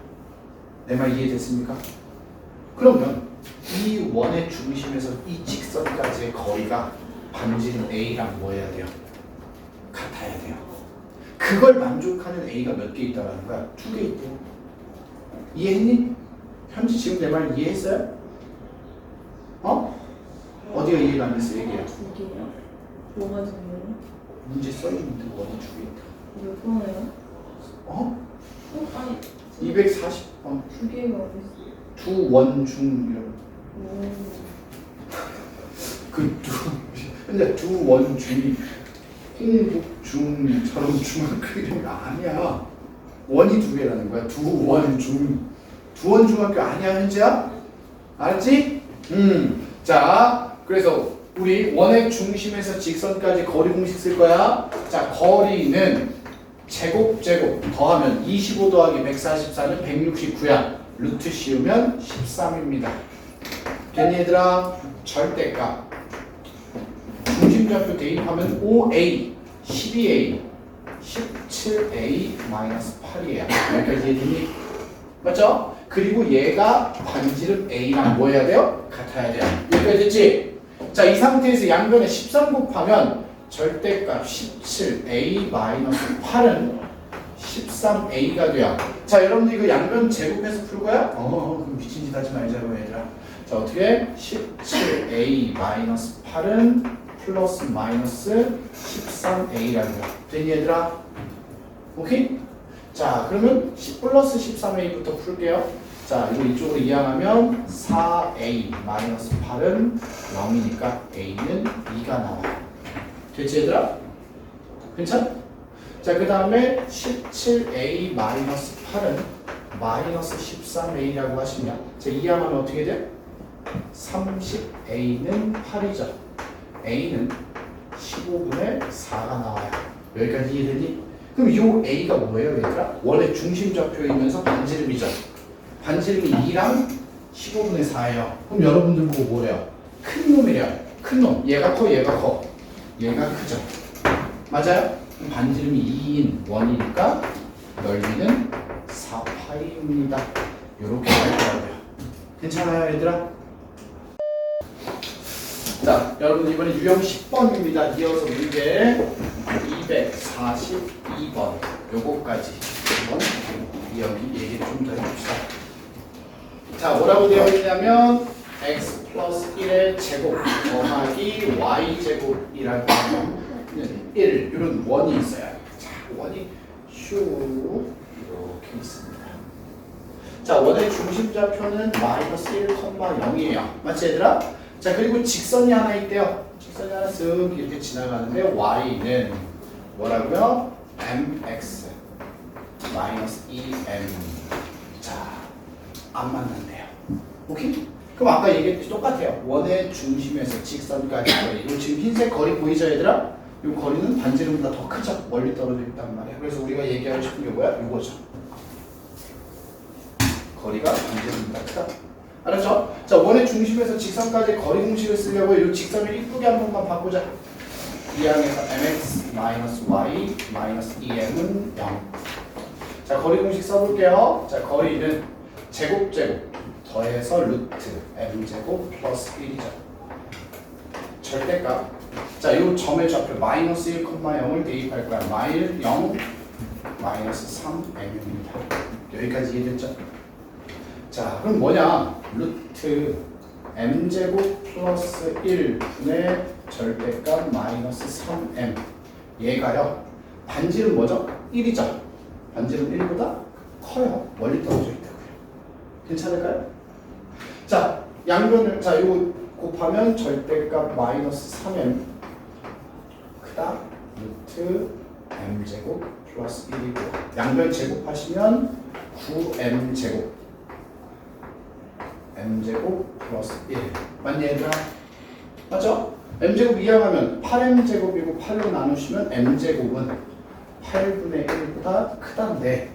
내 말 이해됐습니까? 그러면 이 원의 중심에서 이 직선까지의 거리가 반지름 A랑 뭐 해야 돼요? 같아야 돼요. 그걸 만족하는 A가 몇 개 있다는 거야? 2개 있대요. 이해했니? 현지 지금 내 말 이해했어요? 어? 어디가 이해가 안 됐어? 얘기해. 2개요? 뭐가 중요해요? 문제 써있는데 원이 2개 있다. 몇 번이에요? 어? 아니 240번. 2개가 어딨어? 두원중 이런. 근데 두원중이 홍북중처럼 중학교 이름이 아니야. 원이 2개라는 거야. 두원중. 두원중학교 아니야 현재야? 알았지? 자, 그래서 우리 원의 중심에서 직선까지 거리 공식 쓸 거야. 자, 거리는 제곱 더하면 25 더하기 144는 169야. 루트 씌우면 13입니다. 됐니 얘들아? 절대값 중심좌표 대입하면 5a, 12a, 17a 마이너스 8이에요. 여기까지 이해됐니? 맞죠? 그리고 얘가 반지름 a랑 뭐 해야 돼요? 같아야 돼요. 여기까지 됐지? 자, 이 상태에서 양변에 13 곱하면 절대값 17a 마이너스 8은 13a가 돼요. 자, 여러분들 이거 양변 제곱해서 풀 거야? 그럼 미친 짓 하지 말자고 얘들아. 자, 어떻게? 17a 마이너스 8은 플러스 마이너스 13a라고요. 됐니 얘들아? 오케이? 자, 그러면 10 플러스 13a부터 풀게요. 자, 이거 이쪽으로 이항하면 4a 마이너스 8은 0이니까 a는 2가 나와요. 됐지 얘들아? 괜찮아? 자, 그 다음에 17a 마이너스 8은 마이너스 13a라고 하시면 자, 이항하면 어떻게 돼? 30a는 8이죠. a는 15분의 4가 나와요. 여기까지 이해되니? 그럼 이 a가 뭐예요, 얘들아? 원래 중심좌표이면서 반지름이죠. 반지름이 2랑 15분의 4예요. 그럼 여러분들 보고 뭐래요? 큰 놈이래요. 큰 놈. 얘가 커, 얘가 커. 얘가 크죠. 맞아요? 그럼 반지름이 2인 원이니까 넓이는 4파이입니다. 이렇게 할 거예요. 괜찮아요, 얘들아? 자, 여러분 이번에 유형 10번입니다. 이어서 문제 242번 요거까지 한번 여기 얘기 좀 더 해봅시다. 자, 뭐라고 되어 있냐면 x 플러스 1의 제곱 더하기 y 제곱이라고 하면 1 이런 원이 있어요. 자, 원이 슈 이렇게 있습니다. 자, 원의 중심좌표는 마이너스 1,0이에요. 맞지 얘들아? 자, 그리고 직선이 하나 있대요. 직선이 하나 쓱 이렇게 지나가는데 y는 뭐라고요? mx 마이너스 2m. 자, 안 만난대요. 오케이? 그럼 아까 얘기했듯이 똑같아요. 원의 중심에서 직선까지 거리. 이거 지금 흰색 거리 보이죠 얘들아? 이 거리는 반지름보다 더 크죠? 멀리 떨어져 있단 말이야. 그래서 우리가 얘기하고 싶은 게 뭐야? 이거죠. 거리가 반지름보다 크다. 알았죠? 자, 원의 중심에서 직선까지 거리 공식을 쓰려고 이 직선을 이쁘게 한 번만 바꾸자. 이 항에서 mx 마이너스 y 마이너스 2m은 0. 자, 거리 공식 써볼게요. 자, 거리는 제곱 더해서 루트 m제곱 플러스 1이죠. 절대값. 자, 이 점의 좌표 마이너스 1,0을 대입할 거야. 마일 0 마이너스 3m입니다. 여기까지 이해됐죠? 자, 그럼 뭐냐? 루트 m제곱 플러스 1분의 절대값 마이너스 3m. 얘가요. 반지름 뭐죠? 1이죠. 반지름 1보다 커요. 멀리 떨어져 있다고요. 괜찮을까요? 자, 양변을 자, 이거 곱하면 절대값 마이너스 3m 크다. 루트 m제곱 플러스 1이고 양변 제곱하시면 9m제곱 m제곱 플러스 1 맞니 얘들아? 맞죠? m제곱 이항하면 8m제곱이고 8로 나누시면 m제곱은 8분의 1보다 크다인데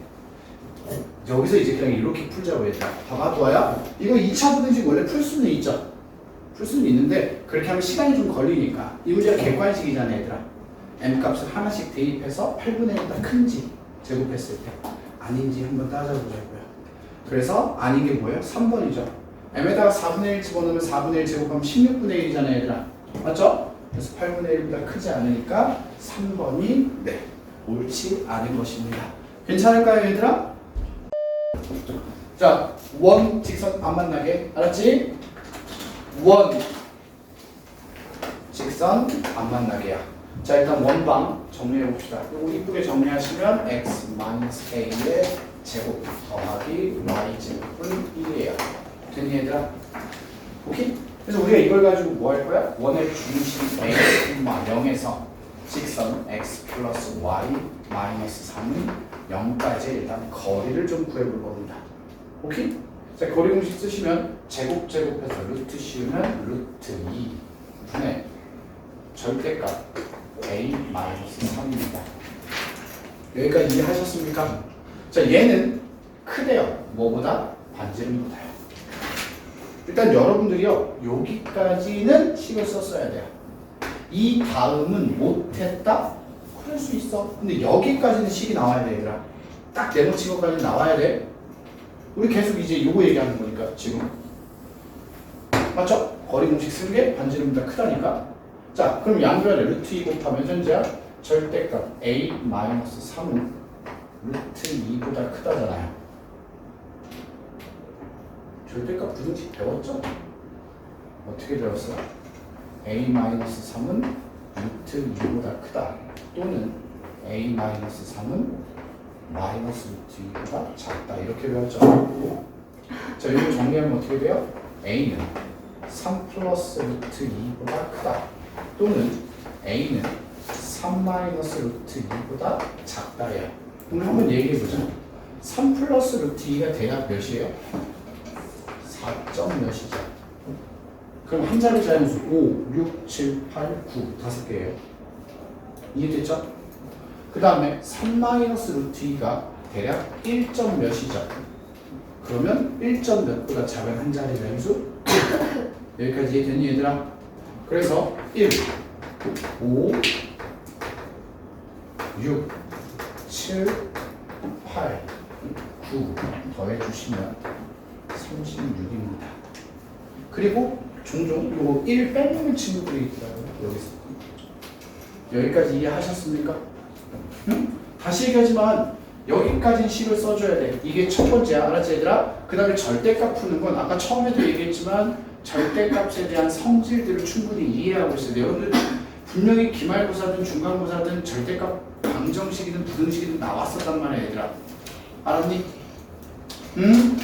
여기서 이제 그냥 이렇게 풀자고 얘들아. 봐봐 도아야. 이거 2차 부등식 원래 풀 수는 있죠. 풀 수는 있는데 그렇게 하면 시간이 좀 걸리니까 이 문제가 객관식이잖아 얘들아. m값을 하나씩 대입해서 8분의 1보다 큰지 제곱했을 때 아닌지 한번 따져보자고요. 그래서 아닌 게 뭐예요? 3번이죠. m에다가 4분의 1 집어넣으면 4분의 1 제곱하면 16분의 1이잖아요 얘들아. 맞죠? 그래서 8분의 1보다 크지 않으니까 3번이 네, 옳지 않은 것입니다. 괜찮을까요 얘들아? 자, 원 직선 안 만나게 알았지? 원 직선 안 만나게야. 자, 일단 원방 정리해 봅시다. 이거 이쁘게 정리하시면 x-a의 제곱 더하기 y 제곱은 1이에요. 됐니 얘들아? 오케이? 그래서 우리가 이걸 가지고 뭐 할 거야? 원의 중심 a, 0에서 직선 x 플러스 y 마이너스 3은 0까지 일단 거리를 좀 구해볼 겁니다. 오케이? 자, 거리 공식 쓰시면 제곱해서 루트 씌우면 루트 2분의 절대값 a 마이너스 3입니다. 여기까지 이해하셨습니까? 자, 얘는 크대요. 뭐보다? 반지름보다요. 일단 여러분들이요, 여기까지는 식을 썼어야 돼요. 이 다음은 못했다? 그럴 수 있어. 근데 여기까지는 식이 나와야 돼, 얘들아. 딱 네모친 것까지 나와야 돼. 우리 계속 이제 요거 얘기하는 거니까, 지금. 맞죠? 거리 공식 쓰는 게 반지름보다 크다니까. 자, 그럼 양변에 루트 2 곱하면 현재야 절대값 a-3은 루트 2보다 크다잖아요. 절대값 부등식 배웠죠? 어떻게 배웠어? a-3은 루트 2보다 크다. 또는 a-3은 마이너스 루트 2보다 작다. 이렇게 배웠죠? 자, 이거 정리하면 어떻게 돼요? a는 3 플러스 루트 2보다 크다. 또는 a는 3 마이너스 루트 2보다 작다예요. 그럼 한번 얘기해보자. 3 플러스 루트 2가 대략 몇이에요? 4점 몇이죠? 그럼 한 자리 자연수 5, 6, 7, 8, 9 다섯 개예요. 이해됐죠? 그 다음에 3-루트2가 대략 1점 몇이죠? 그러면 1점 몇보다 작은 한 자리 자연수 여기까지 이해됐니 얘들아? 그래서 1, 5, 6, 7, 8, 9 더해주시면 36입니다. 그리고 종종 요거 1 빼놓는 친구들이 있더라고요. 여기까지 이해하셨습니까? 응? 다시 얘기하지만 여기까지는 식을 써줘야 돼. 이게 첫 번째야. 알았지 얘들아? 그 다음에 절대값 푸는 건 아까 처음에도 얘기했지만 절대값에 대한 성질들을 충분히 이해하고 있어야 돼요. 여러분들 분명히 기말고사든 중간고사든 절대값 방정식이든 부등식이든 나왔었단 말이야 얘들아. 알았니? 응?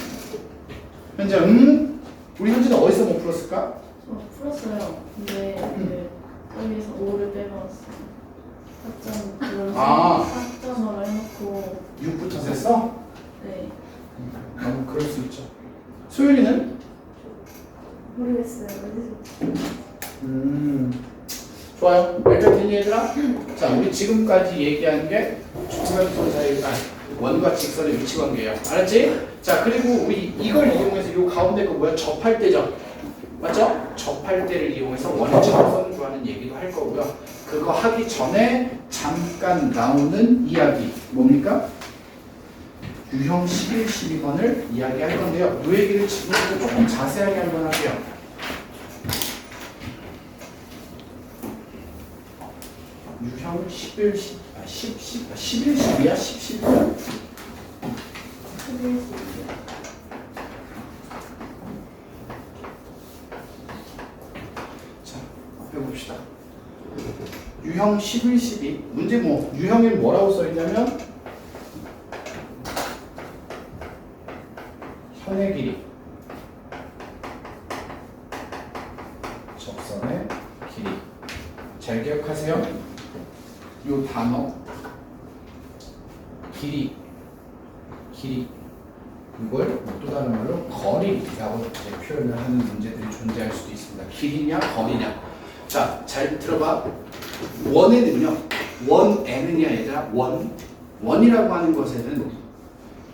현재 응? 우리 현재는 어디서 못 풀었을까? 저 풀었어요. 근데 여기서 5를 빼먹었어요. 4점 그걸 아. 4점으로 해놓고 6부터 셌어? 네. 너무 그럴 수 있죠. 소율이는? 모르겠어요. 어디서? 좋아요. 여기까지 됐니 얘들아? 자, 우리 지금까지 얘기한 게 중간선 사이 원과 직선의 위치 관계예요. 알았지? 자, 그리고 우리 이걸 이용해서 요 가운데 거 뭐야? 접할 때죠. 맞죠? 접할 때를 이용해서 원의 직선을 구하는 얘기도 할 거고요. 그거 하기 전에 잠깐 나오는 이야기 뭡니까? 유형 11, 12번을 이야기할 건데요. 이 얘기를 지금부터 조금 자세하게 한번 할게요. 유형 11, 11, 12야? 10, 12야? 자, 해봅시다. 유형 11, 12 문제 뭐 유형이 뭐라고 써있냐면 현의 길이 접선의 길이 잘 기억하세요. 요 단어 길이 이걸 또 다른 말로 거리라고 이제 표현을 하는 문제들이 존재할 수도 있습니다. 길이냐 거리냐. 자, 잘 들어봐. 원에는요. 원에는야 얘들아 원이라고 하는 것에는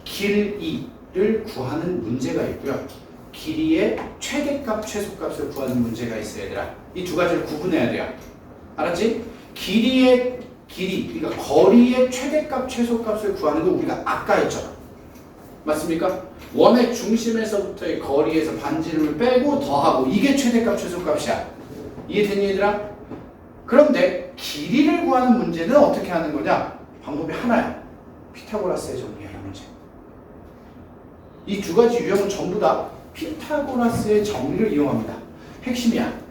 길이를 구하는 문제가 있고요. 길이의 최대값 최소값을 구하는 문제가 있어요 얘들아. 이 두 가지를 구분해야 돼요. 알았지? 길이의 길이 그러니까 거리의 최대값 최소값을 구하는 거 우리가 아까 했죠. 맞습니까? 원의 중심에서부터의 거리에서 반지름을 빼고 더하고 이게 최대값 최소값이야. 이해되니 얘들아? 그런데 길이를 구하는 문제는 어떻게 하는 거냐? 방법이 하나야. 피타고라스의 정리야 이 문제. 이 두 가지 유형은 전부 다 피타고라스의 정리를 이용합니다. 핵심이야.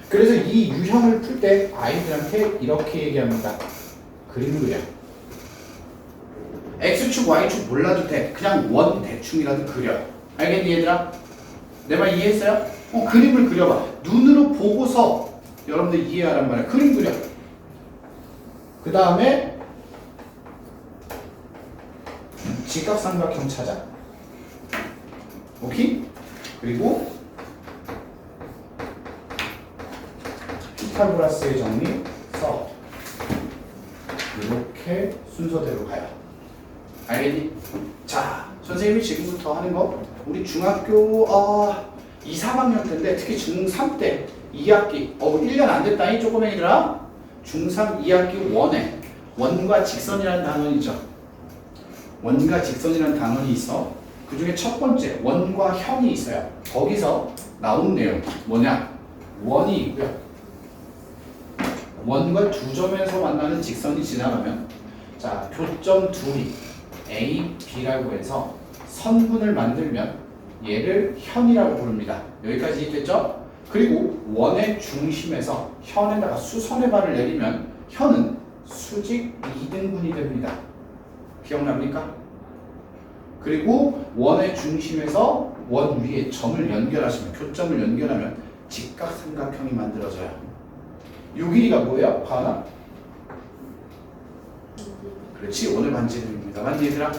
그래서 이 유형을 풀 때 아이들한테 이렇게 얘기합니다. 그림 그려. X축, Y축 몰라도 돼. 그냥 원 대충이라도 그려. 알겠니 얘들아? 내 말 이해했어요? 그림을 그려봐. 눈으로 보고서 여러분들 이해하란 말이야. 그림 그려. 그 다음에 직각삼각형 찾아. 오케이? 그리고 피타고라스의 정리 써. 이렇게 순서대로 가요. 알겠니? 자, 선생님이 지금부터 하는 거 우리 중학교 2, 3학년 때인데 특히 중3 때 2학기 1년 안 됐다니 조금 애기들아. 중3 2학기 원과 직선이라는 단원이죠. 원과 직선이라는 단원이 있어. 그 중에 첫 번째 원과 현이 있어요. 거기서 나온 내용 뭐냐? 원이 있고요. 원과 두 점에서 만나는 직선이 지나가면 자 교점 둘이 A, B라고 해서 선분을 만들면 얘를 현이라고 부릅니다. 여기까지 이해됐죠? 그리고 원의 중심에서 현에다가 수선의 발을 내리면 현은 수직 2등분이 됩니다. 기억납니까? 그리고 원의 중심에서 원 위에 점을 연결하시면 교점을 연결하면 직각삼각형이 만들어져요. 요 길이가 뭐예요? 가나? 그렇지, 원의 반지름입니다. 맞니 얘들아?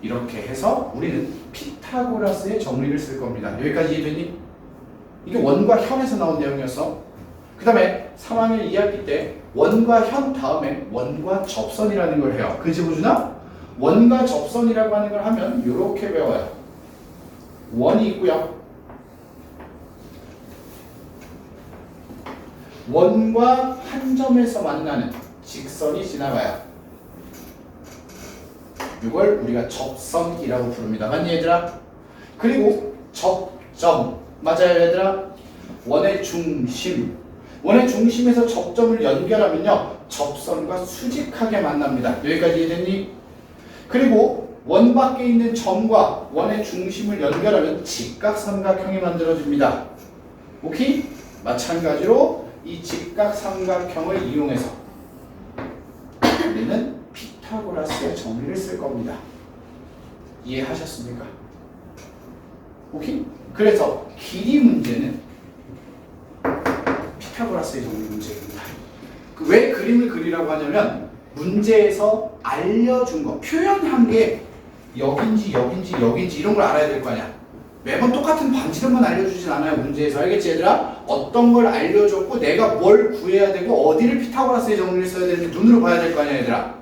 이렇게 해서 우리는 피타고라스의 정리를 쓸 겁니다. 여기까지 이해되니? 이게 원과 현에서 나온 내용이었어. 그 다음에 3학년 2학기 때 원과 현 다음에 원과 접선이라는 걸 해요. 그지 호준아? 원과 접선이라고 하는 걸 하면 이렇게 배워요. 원이 있고요. 원과 한 점에서 만나는 직선이 지나가요. 이걸 우리가 접선이라고 부릅니다. 맞니 얘들아? 그리고 접점 맞아요 얘들아? 원의 중심 원의 중심에서 접점을 연결하면요 접선과 수직하게 만납니다. 여기까지 이해됐니? 그리고 원 밖에 있는 점과 원의 중심을 연결하면 직각삼각형이 만들어집니다. 오케이? 마찬가지로 이 직각삼각형을 이용해서 우리는 피타고라스의 정리를 쓸 겁니다. 이해하셨습니까? 오케이? 그래서 길이 문제는 피타고라스의 정리 문제입니다. 왜 그림을 그리라고 하냐면 문제에서 알려준 거, 표현한 게 여긴지 여긴지 여긴지 이런 걸 알아야 될 거 아니야. 매번 똑같은 반지름만 알려주진 않아요. 문제에서. 알겠지 얘들아? 어떤 걸 알려줬고 내가 뭘 구해야 되고 어디를 피타고라스의 정리를 써야 되는지 눈으로 봐야 될 거 아니야 얘들아.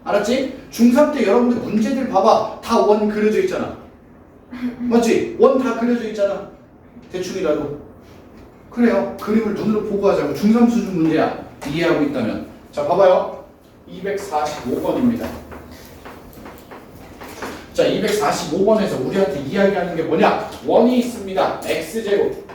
알았지? 중3 때 여러분들 문제들 봐봐. 다 원 그려져 있잖아. 맞지? 원 다 그려져 있잖아. 대충이라도. 그래요. 그림을 눈으로 보고 하자고. 중3 수준 문제야. 이해하고 있다면. 자 봐봐요. 245번입니다. 자 245번에서 우리한테 이야기하는 게 뭐냐? 원이 있습니다. x제곱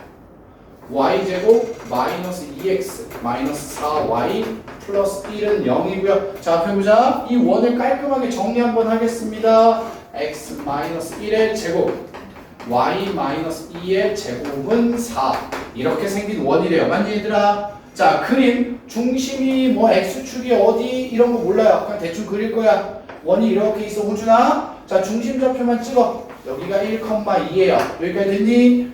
y제곱 마이너스 2x 마이너스 4y 플러스 1은 0이고요. 자 앞에 보자. 이 원을 깔끔하게 정리 한번 하겠습니다. x 마이너스 1의 제곱 y 마이너스 2의 제곱은 4 이렇게 생긴 원이래요. 맞니 얘들아? 자 그림 중심이 뭐 x축이 어디 이런 거 몰라요. 그냥 대충 그릴 거야. 원이 이렇게 있어 호준아. 자 중심 좌표만 찍어. 여기가 1,2예요. 여기까지 됐니?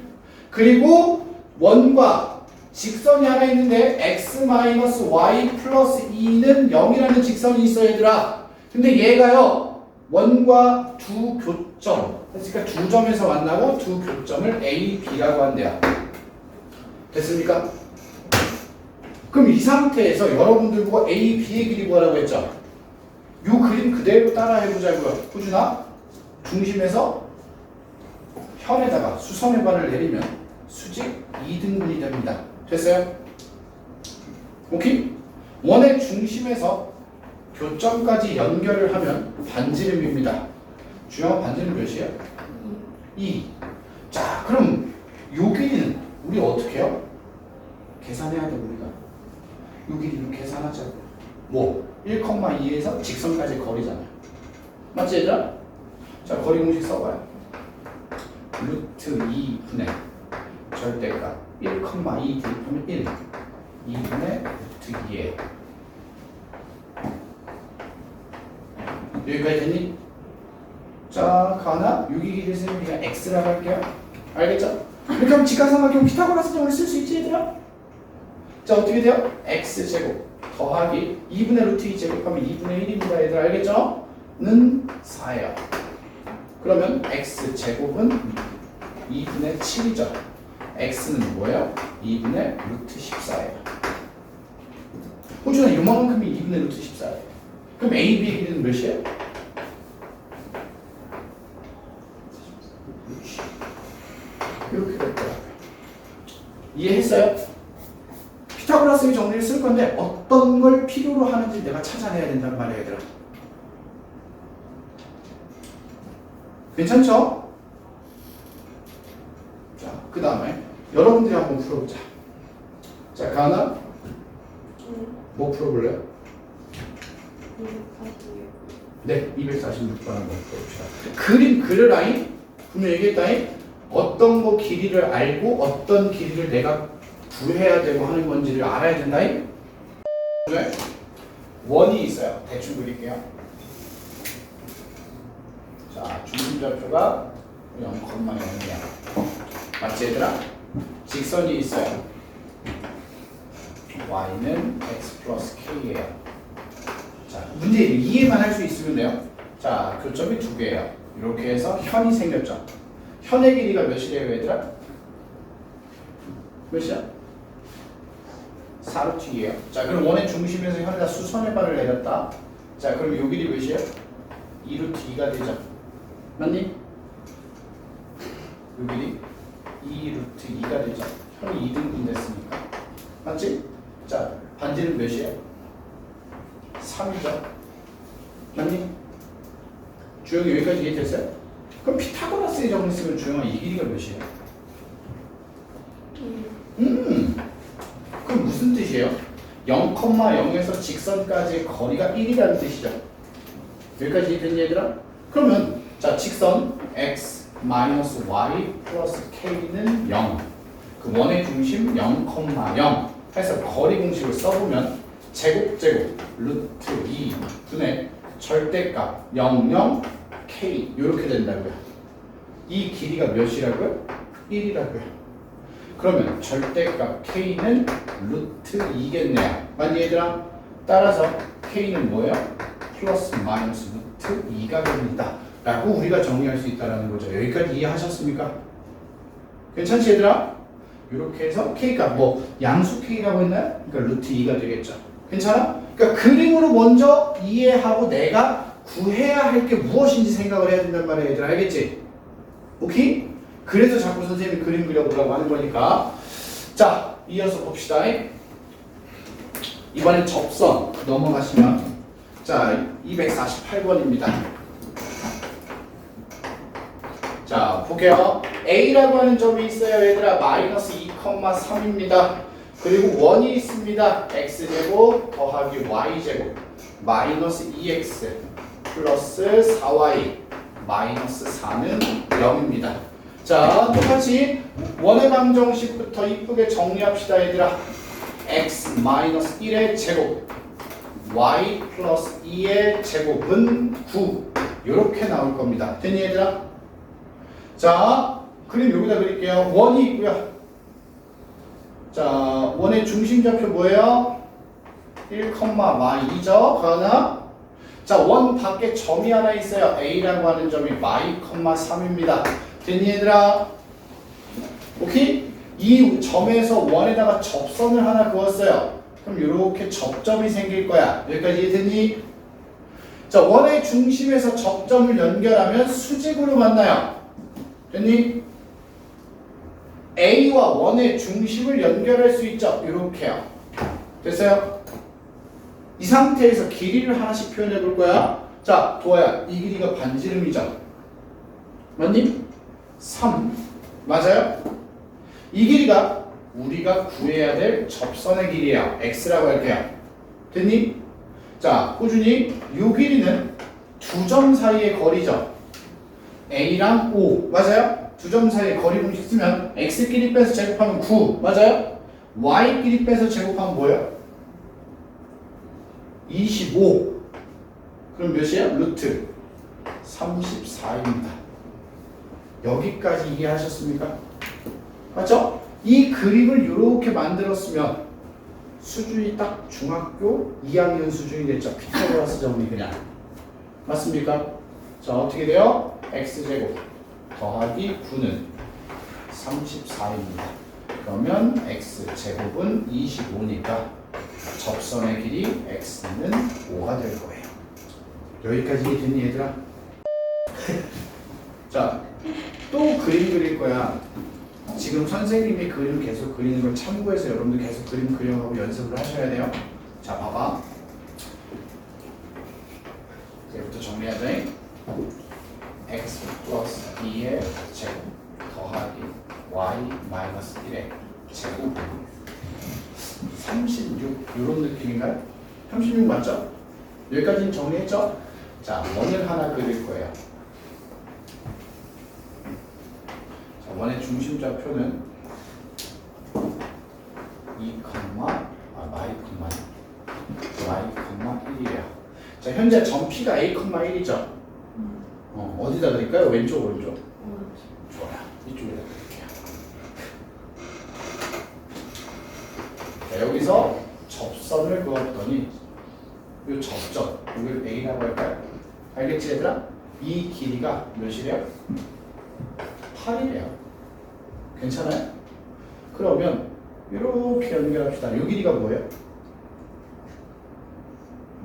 그리고 원과 직선이 하나 있는데 x-y 플러스 2는 0이라는 직선이 있어 얘들아. 근데 얘가요 원과 두 교점 그러니까 두 점에서 만나고 두 교점을 A, B라고 한대요. 됐습니까? 그럼 이 상태에서 여러분들 보고 A, B의 길이 뭐라고 했죠? 요 그림 그대로 따라 해보자고요. 호준아 중심에서 현에다가 수선의 반을 내리면 수직 2등분이 됩니다. 됐어요? 오케이? 원의 중심에서 교점까지 연결을 하면 반지름입니다. 주영아 반지름 몇이에요? 2. 자 그럼 요 길이는 우리 어떻게 해요? 계산해야 돼 우리가. 요 길이는 계산하자고. 뭐? 1,2에서 직선까지 거리잖아요. 맞지 얘들아? 자 거리 공식 써봐요. 루트 2분의 절대값 1,2 대입하면 1 2분의 루트 2예요. 여기까지 됐니? 자 가나? 여기 길이는 우리가 x라고 할게요. 알겠죠? 이렇게 하면 직각삼각형 피타고라스 정을 쓸 수 있지 얘들아? 자 어떻게 돼요? x제곱 더하기 2분의 루트 2 제곱하면 2분의 1입니다 얘들 알겠죠? 는 4예요. 그러면 x제곱은 2분의 7이죠. x는 뭐예요? 2분의 루트 14예요. 호준아 요만큼이 2분의 루트 14예요. 그럼 a, b의 길이는 몇이에요? 이렇게 될 거야. 이해했어요? 피타고라스의 정리를 쓸 건데 어떤 걸 필요로 하는지 내가 찾아내야 된다는 말이에요 얘들아. 괜찮죠? 자, 그 다음에 여러분들이 한번 풀어보자. 자, 가나? 뭐 풀어볼래요? 네, 246번 한번 풀어봅시다. 그림 그려라잉? 분명 얘기했다잉? 어떤 거 길이를 알고 어떤 길이를 내가 구해야 되고 하는 건지를 알아야 된다잉? 네? 원이 있어요. 대충 그릴게요. 자, 중심좌표가 0,0이야. 맞지 얘들아? 직선이 있어요. y는 x 플러스 k예요. 자, 문제 이해만 할 수 있으면 돼요. 자, 교점이 두 개예요. 이렇게 해서 현이 생겼죠. 현의 길이가 몇이래요, 얘들아? 몇이야? 4루트이에요. 자, 그럼 원의 중심에서 현에다 수선의 발을 내렸다. 자, 그럼 요 길이 몇이에요? 2루트 2가 되죠. 맞니? 요 길이 2루트 2가 되죠. 현이 2등분 됐으니까. 맞지? 자, 반지는 몇이에요? 3이죠. 맞니? 주영이 여기까지 이해됐어요? 그럼 피타고라스의 정리 쓰면 주영아 이 길이가 몇이에요? 그럼 무슨 뜻이에요? 0,0에서 직선까지의 거리가 1이라는 뜻이죠. 여기까지 이해됐니 얘들아? 그러면 자 직선 x 마이너스 y 플러스 k는 0. 그 원의 중심 0,0 해서 거리 공식을 써보면 제곱 루트 2 분의 절대값 00 k 이렇게 된다고요. 이 길이가 몇이라고요? 1이라고요. 그러면 절대값 k는 루트 2겠네요. 맞니 얘들아? 따라서 k는 뭐예요? 플러스 마이너스 루트 2가 됩니다. 라고 우리가 정리할 수 있다는 거죠. 여기까지 이해하셨습니까? 괜찮지 얘들아? 이렇게 해서 k가 뭐 양수 k라고 했나요? 그러니까 루트 2가 되겠죠. 괜찮아? 그러니까 그림으로 먼저 이해하고 내가 구해야 할 게 무엇인지 생각을 해야 된단 말이야 얘들아. 알겠지? 오케이? 그래서 자꾸 선생님이 그림 그려보라고 하는 거니까. 자, 이어서 봅시다. 이번엔 접선 넘어가시면 자 248번입니다. 자 볼게요. A라고 하는 점이 있어요 얘들아. 마이너스 2,3입니다. 그리고 원이 있습니다. x제곱 더하기 y제곱 마이너스 2x 플러스 4y 마이너스 4는 0입니다. 자 똑같이 원의 방정식부터 이쁘게 정리합시다 얘들아. x 마이너스 1의 제곱 y 플러스 2의 제곱은 9 이렇게 나올 겁니다. 됐니 얘들아? 자 그림 여기다 그릴게요. 원이 있고요. 자 원의 중심좌표 뭐예요? 1,2죠. 가나? 자 원 밖에 점이 하나 있어요. A라고 하는 점이 y,3입니다. 됐니 얘들아? 오케이? 이 점에서 원에다가 접선을 하나 그었어요. 그럼 이렇게 접점이 생길 거야. 여기까지 이해됐니? 자 원의 중심에서 접점을 연결하면 수직으로 만나요. 됐니? A와 원의 중심을 연결할 수 있죠. 이렇게요. 됐어요? 이 상태에서 길이를 하나씩 표현해 볼 거야. 자 도아야 이 길이가 반지름이죠. 맞니? 3 맞아요? 이 길이가 우리가 구해야 될 접선의 길이에요. x라고 할게요. 됐니? 자 꾸준히 이 길이는 두 점 사이의 거리죠. A랑 O 맞아요? 두 점 사이의 거리 공식 쓰면 x끼리 빼서 제곱하면 9 맞아요? y끼리 빼서 제곱하면 뭐예요? 25 그럼 몇이에요? 루트 34입니다. 여기까지 이해하셨습니까? 맞죠? 이 그림을 이렇게 만들었으면 수준이 딱 중학교 2학년 수준이 됐죠. 피타고라스 정리 그냥. 맞습니까? 자 어떻게 돼요? x제곱 더하기 9는 34입니다. 그러면 x제곱은 25니까 접선의 길이 x는 5가 될 거예요. 여기까지 됐니 얘들아? 자, 또 그림 그릴 거야. 지금 선생님이 그림 계속 그리는 걸 참고해서 여러분들 계속 그림 그려가고 연습을 하셔야 돼요. 자, 봐봐. 이제부터 정리하자. x 플러스 2의 제곱 더하기 y 마이너스 1의 제곱 36 이런 느낌인가요? 36 맞죠? 여기까지는 정리했죠? 자, 원을 하나 그릴 거예요. 자, 원의 중심좌표는 y,1이에요. 자, 현재 점 P가 a,1이죠? 어디다 그릴까요? 왼쪽, 오른쪽? 좋아요. 이쪽에다 그릴게요. 자, 여기서 접선을 그었더니 이 접점, 이걸 A라고 할까요? 알겠지 얘들아? 이 길이가 몇이래요? 8이래요. 괜찮아요? 그러면 이렇게 연결합시다. 이 길이가 뭐예요?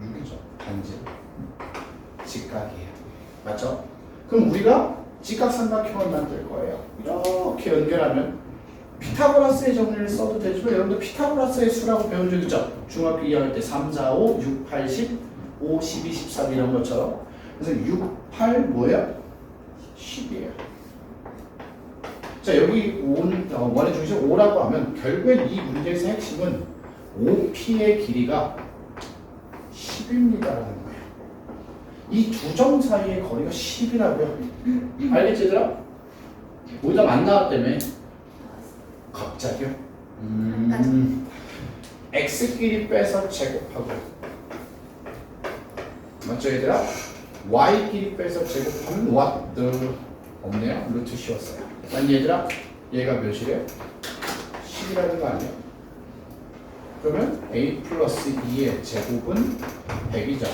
6이죠. 반지. 직각이에요. 맞죠? 그럼 우리가 직각삼각형을 만들 거예요. 이렇게 연결하면 피타고라스의 정리를 써도 되지만 여러분들 피타고라스의 수라고 배운 적 있죠? 중학교 2학년 때 3, 4, 5, 6, 8, 10, 5, 12, 13 이런 것처럼. 그래서 6, 8 뭐예요? 10이에요. 자, 여기 원의 중심 5라고 하면 결국엔 이 문제에서 핵심은 OP의 길이가 10입니다라는 거예요. 이 두 점 사이의 거리가 10이라고요. 알겠지, 얘들아? 오히려 안 나왔다며. 갑자기요? x끼리 빼서 제곱하고 맞죠, 얘들아? y끼리 빼서 제곱하면 what the 없네요. 루트 씌웠어요. 아니 얘들아, 얘가 몇이래요? 10이라는 거 아니에요? 그러면 a 플러스 2의 제곱은 100이죠.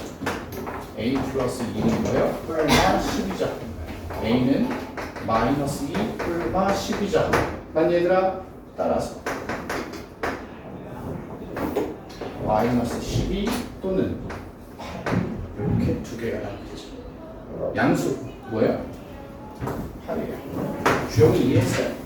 a 플러스 2는 뭐예요? 뿔마 10이죠. a는 마이너스 2 뿔마 10이죠. 난 얘들아, 따라서 마이너스 12 또는 8 이렇게 두 개가 나오겠죠. 양수 뭐예요? 8이에요. 주영이 이해했어요?